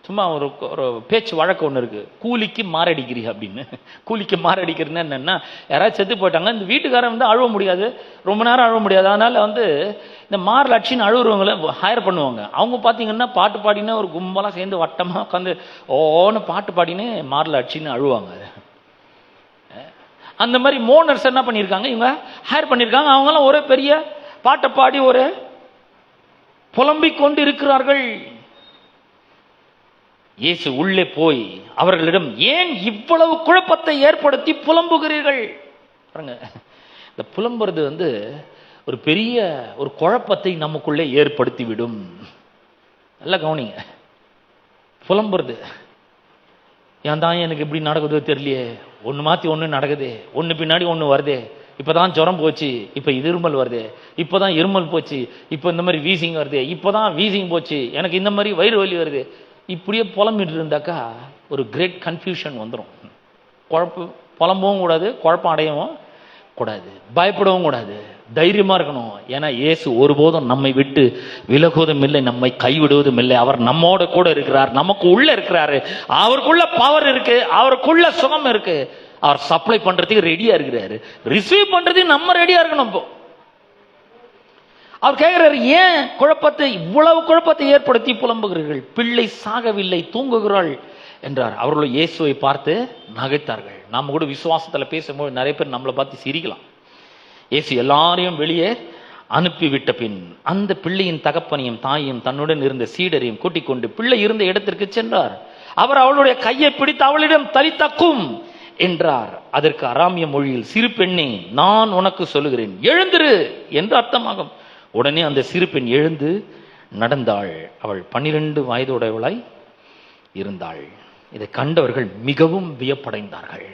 சும்மா ஒரு ஒரு பேச்சு வழக்கு ஒன்று இருக்கு, கூலிக்கு மாரடிக்கிறீ அப்படின்னு. கூலிக்கு மாரடிக்கிறதுன்னு என்னன்னா, யாராவது செத்து போயிட்டாங்க, இந்த வீட்டுக்காரன் வந்து அழுவ முடியாது, ரொம்ப நேரம் அழுவ முடியாது, அதனால வந்து இந்த மாரில் அடிச்சுன்னு அழுகுறவங்களை ஹையர் பண்ணுவாங்க. அவங்க பார்த்தீங்கன்னா பாட்டு பாடினா ஒரு கும்பலாக சேர்ந்து வட்டமாக உட்காந்து ஓன்னு பாட்டு பாடினு மாரில் அடிச்சுன்னு அழுவாங்க. அந்த மாதிரி மோனர்ஸ் என்ன பண்ணியிருக்காங்க, இவங்க ஹையர் பண்ணியிருக்காங்க. அவங்களாம் ஒரே பெரிய பாட்டை பாடி ஒரு புலம்பிக் கொண்டு இருக்கிறார்கள். இயேசு உள்ளே போய் அவர்களிடம், ஏன் இவ்வளவு குழப்பத்தை ஏற்படுத்தி புலம்புகிறீர்கள்? இந்த புலம்புறது வந்து ஒரு பெரிய ஒரு குழப்பத்தை நமக்குள்ளே ஏற்படுத்தி விடும். நல்லா கவனிங்க. புலம்புறது, ஏன் தான் எனக்கு இப்படி நடக்குதோ தெரியலையே, ஒன்று மாற்றி ஒன்று நடக்குது, ஒன்று பின்னாடி ஒன்று வருதே, இப்போதான் ஜுரம் போச்சு, இப்போ இது இருமல் வருது, இப்போதான் இருமல் போச்சு, இப்போ இந்த மாதிரி வீசிங் வருது, இப்போதான் வீசிங் போச்சு, எனக்கு இந்த மாதிரி வயிறு வலி வருது. இப்படியே புலம்பிட்டு இருந்தாக்கா ஒரு கிரேட் கன்ஃபியூஷன் வந்துடும். புலம்பவும் கூடாது, குழப்பம் அடையவும் கூடாது, பயப்படவும் கூடாது, தைரியமா இருக்கணும். ஏன்னா இயேசு ஒருபோதும் நம்மை விட்டு விலகுவதும் இல்லை, நம்மை கைவிடுவதும் இல்லை. அவர் நம்மோட கூட இருக்கிறார், நமக்கு உள்ள இருக்கிறாரு, அவருக்குள்ள பவர் இருக்கு, அவருக்குள்ள சுகம் இருக்கு. அவர் சப்ளை பண்றதுக்கு ரெடியா இருக்கிறாரு, ரிசீவ் பண்றதுக்கு நம்ம ரெடியா இருக்கணும். இப்போ அவர் கேட்கிறாரு, ஏன் குழப்பத்தை இவ்வளவு குழப்பத்தை ஏற்படுத்தி புலம்புகிறீர்கள்? பிள்ளை சாகவில்லை, தூங்குகிறாள் என்றார். அவர்களும் இயேசுவை பார்த்து நகைத்தார்கள். நாம கூட விசுவாசத்துல பேசும்போது நிறைய பேர் நம்மளை பார்த்து சிரிக்கலாம். இயேசு எல்லாரையும் வெளியே அனுப்பிவிட்ட பின் அந்த பிள்ளையின் தகப்பனையும் தாயையும் தன்னுடன் இருந்த சீடரையும் கூட்டிக் கொண்டு பிள்ளை இருந்த இடத்திற்கு சென்றார். அவர் அவளுடைய கையை பிடித்து அவளிடம் தலித்தக்கும் என்றார். அதற்கு அராமிய மொழியில், சிறு பெண்ணே, நான் உனக்கு சொல்லுகிறேன், எழுந்திரு என்று அர்த்தமாகும். உடனே அந்த சிறு பெண் எழுந்து நடந்தாள். அவள் 12 வயதுடையவளாய் இருந்தாள். இதை கண்டவர்கள் மிகவும் வியப்படைந்தார்கள்.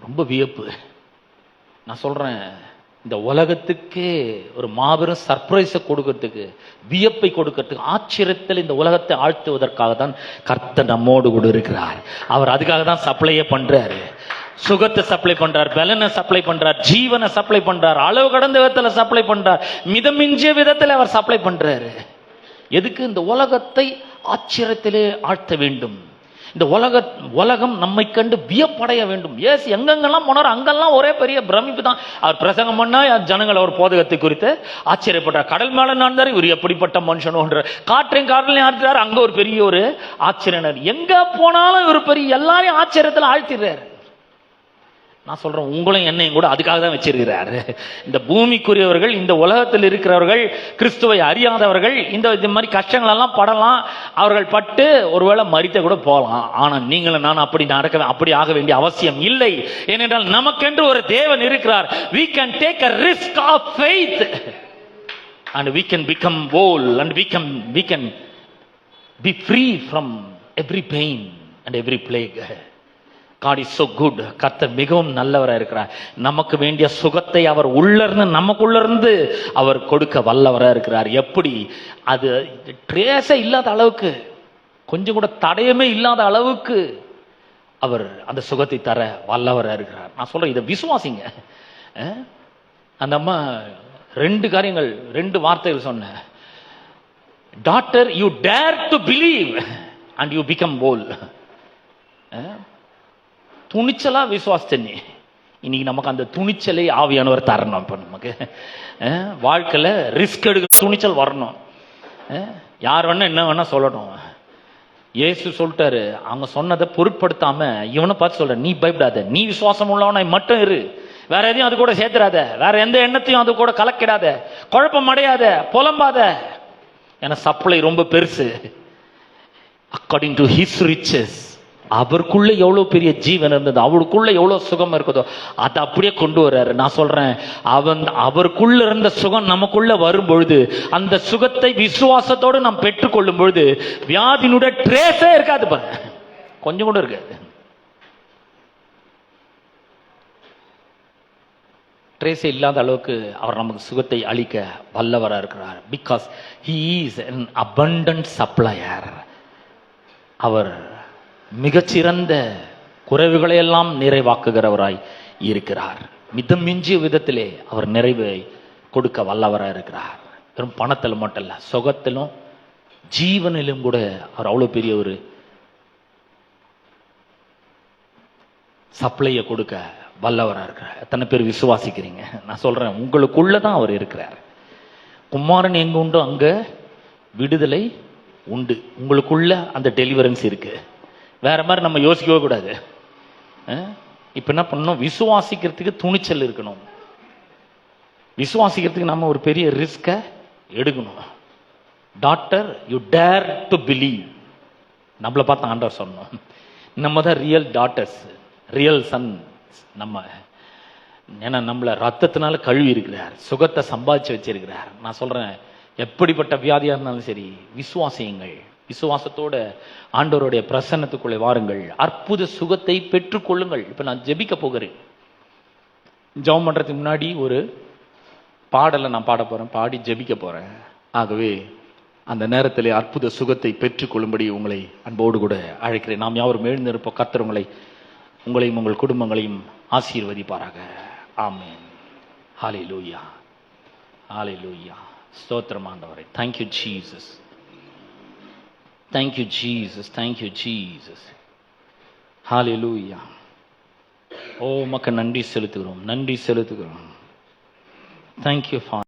ரொம்ப வியப்பு. நான் சொல்றேன், இந்த உலகத்துக்கே ஒரு மாபெரும் சர்ப்ரைஸை கொடுக்கறதுக்கு, வியப்பை கொடுக்கறதுக்கு, ஆச்சரியத்தில் இந்த உலகத்தை ஆழ்த்துவதற்காக தான் கர்த்தர் நம்மோடு கூட இருக்கிறார். அவர் அதுக்காக தான் சப்ளையே பண்றாரு. சுகத்தை சப்ளை பண்றார், பலனை சப்ளை பண்றார், ஜீவனை சப்ளை பண்றார், அளவு கடந்த விதத்துல சப்ளை பண்றார், மிதமிஞ்சிய விதத்துல அவர் சப்ளை பண்றாரு. எதுக்கு? இந்த உலகத்தை ஆச்சரியத்திலே ஆழ்த்த வேண்டும். இந்த உலகம் நம்மை கண்டு வியப்படைய வேண்டும். ஏசு எங்கெங்கெல்லாம் போனார் அங்கெல்லாம் ஒரே பெரிய பிரமிப்பு தான். அவர் பிரசங்கம் பண்ணா ஜனங்கள் அவர் போதகத்தை குறித்து ஆச்சரியப்பட்டார். கடல் மேல நடந்தார், இவர் எப்படிப்பட்ட மனுஷனோன்ற. காற்றையும் காற்றிலையும் ஆழ்த்துறாரு, அங்க ஒரு பெரிய ஒரு ஆச்சரியனர். எங்க போனாலும் இவர் பெரிய எல்லாரையும் ஆச்சரியத்தில் ஆழ்த்திடுறாரு. நான் சொல்றேன், உங்களையும் என்னையும் கூட அதுக்காக தான் வச்சிருக்கிறாரு. இந்த பூமிக்குரியவர்கள், இந்த உலகத்தில் இருக்கிறவர்கள், கிறிஸ்துவை அறியாதவர்கள் இந்த மாதிரி கஷ்டங்கள் எல்லாம் படலாம், அவர்கள் பட்டு ஒருவேளை மரித்த கூட போகலாம். ஆனா நீங்களும் நான் அப்படி ஆக வேண்டிய அவசியம் இல்லை. ஏனென்றால் நமக்கென்று ஒரு தேவன் இருக்கிறார். we can take a risk of faith and we can become whole and we can be free from every pain and every plague. God is so good. கர்த்தர் மிகவும் நல்லவராக இருக்கிறார். நமக்கு வேண்டிய சுகத்தை அவர் உள்ளிருந்து நமக்குள்ளிருந்து அவர் கொடுக்க வல்லவராக இருக்கிறார். எப்படி? அது ட்ரேஸே இல்லாத அளவுக்கு, கொஞ்சம் கூட தடயமே இல்லாத அளவுக்கு அவர் அந்த சுகத்தை தர வல்லவராக இருக்கிறார். நான் சொல்றேன், இதை விசுவாசிங்க. அந்த அம்மா 2 காரியங்கள், 2 வார்த்தைகள் சொன்ன. Daughter, you dare to believe and you become bold. துணிச்சலா விசுவாசத்தண்ணி. இன்னைக்கு நமக்கு அந்த துணிச்சலை ஆவியானவர் தரணும். இப்போ நமக்கு வாழ்க்கையில் ரிஸ்க் எடுக்கிற துணிச்சல் வரணும். யார் வேணா என்ன வேணா சொல்லணும். இயேசு சொல்லிட்டாரு, அவங்க சொன்னதை பொருட்படுத்தாம இவனை பார்த்து சொல்ற, நீ பயப்படாத, நீ விசுவாசம் உள்ளவனை மட்டும் இரு, வேற எதையும் அது கூட சேர்த்துடாத, வேற எந்த எண்ணத்தையும் அது கூட கலக்கிடாத, குழப்பம் அடையாத, புலம்பாத. ஏன்னா சப்ளை ரொம்ப பெருசு. அக்கார்டிங் டு ஹிஸ் ரிச்சஸ், அவருக்குள்ள எவ்வளவு பெரிய ஜீவன் இருந்தது, அவருக்குள்ள எவ்வளவு சுகம் இருக்குதோ அதை அப்படியே கொண்டு வர்றாரு. நான் சொல்றேன், அவருக்குள்ள இருந்த சுகம் நமக்குள்ள வரும் பொழுது, அந்த சுகத்தை விசுவாசத்தோடு நாம் பெற்றுக்கொள்ளும் பொழுது வியாதியினுடைய ட்ரேஸே இருக்காது பாருங்க, கொஞ்சம் கூட இருக்காது. ட்ரேஸே இல்லாத அளவுக்கு அவர் நமக்கு சுகத்தை அளிக்க வல்லவராக இருக்கிறார். Because he is an abundant supplier. அவர் மிகச்சிறந்த குறைவுகளை எல்லாம் நிறைவாக்குகிறவராய் இருக்கிறார். மிதம் மிஞ்சிய விதத்திலே அவர் நிறைவை கொடுக்க வல்லவராக இருக்கிறார். வெறும் பணத்தில் மட்டும் இல்லை, சுகத்திலும் ஜீவனிலும் கூட அவர் அவ்வளவு பெரிய ஒரு சப்ளையை கொடுக்க வல்லவராக இருக்கிறார். எத்தனை பேர் விசுவாசிக்கிறீங்க? நான் சொல்றேன், உங்களுக்குள்ளதான் அவர் இருக்கிறார். குமாரன் எங்க உண்டோ அங்க விடுதலை உண்டு. உங்களுக்குள்ள அந்த டெலிவரன்ஸ் இருக்கு. வேற மாதிரி நம்ம யோசிக்கவே கூடாது. இப்ப என்ன பண்ணணும்? விசுவாசிக்கிறதுக்கு துணிச்சல் இருக்கணும். விசுவாசிக்கிறதுக்கு நம்ம ஒரு பெரிய ரிஸ்க எடுக்கணும். Doctor, you dare to believe. நம்மளை பார்த்து ஆண்டவர் சொன்னோம், நம்ம தான் ரியல் டாட்டர்ஸ், ரியல் சன். நம்ம ஏன்னா நம்மள ரத்தத்தினால கழுவி இருக்கிறார், சுகத்தை சம்பாதிச்சு வச்சிருக்கிறார். நான் சொல்றேன், எப்படிப்பட்ட வியாதியா இருந்தாலும் சரி விசுவாசியுங்கள். விசுவாசத்தோட ஆண்டவருடைய பிரசன்னத்துக்குள்ளே வாருங்கள், அற்புத சுகத்தை பெற்றுக் கொள்ளுங்கள். இப்ப நான் ஜெபிக்க போகிறேன். ஜெபம் பண்றதுக்கு முன்னாடி ஒரு பாடலை நான் பாட போறேன், பாடி ஜெபிக்க போறேன். ஆகவே அந்த நேரத்திலே அற்புத சுகத்தை பெற்றுக் கொள்ளும்படி உங்களை அன்போடு கூட அழைக்கிறேன். நாம் யாவரும் எழுந்திருப்போம். கர்த்தர் உங்களையும் உங்கள் குடும்பங்களையும் ஆசீர்வதிப்பாராக. ஆமென். ஹல்லேலூயா, ஹல்லேலூயா. ஸ்தோத்திரம் ஆண்டவரே. Thank you Jesus, thank you Jesus, thank you Jesus. ஹல்லேலூயா. ஓ, உமக்கு நன்றி செலுத்துகிறோம், நன்றி செலுத்துகிறோம். Thank you Father.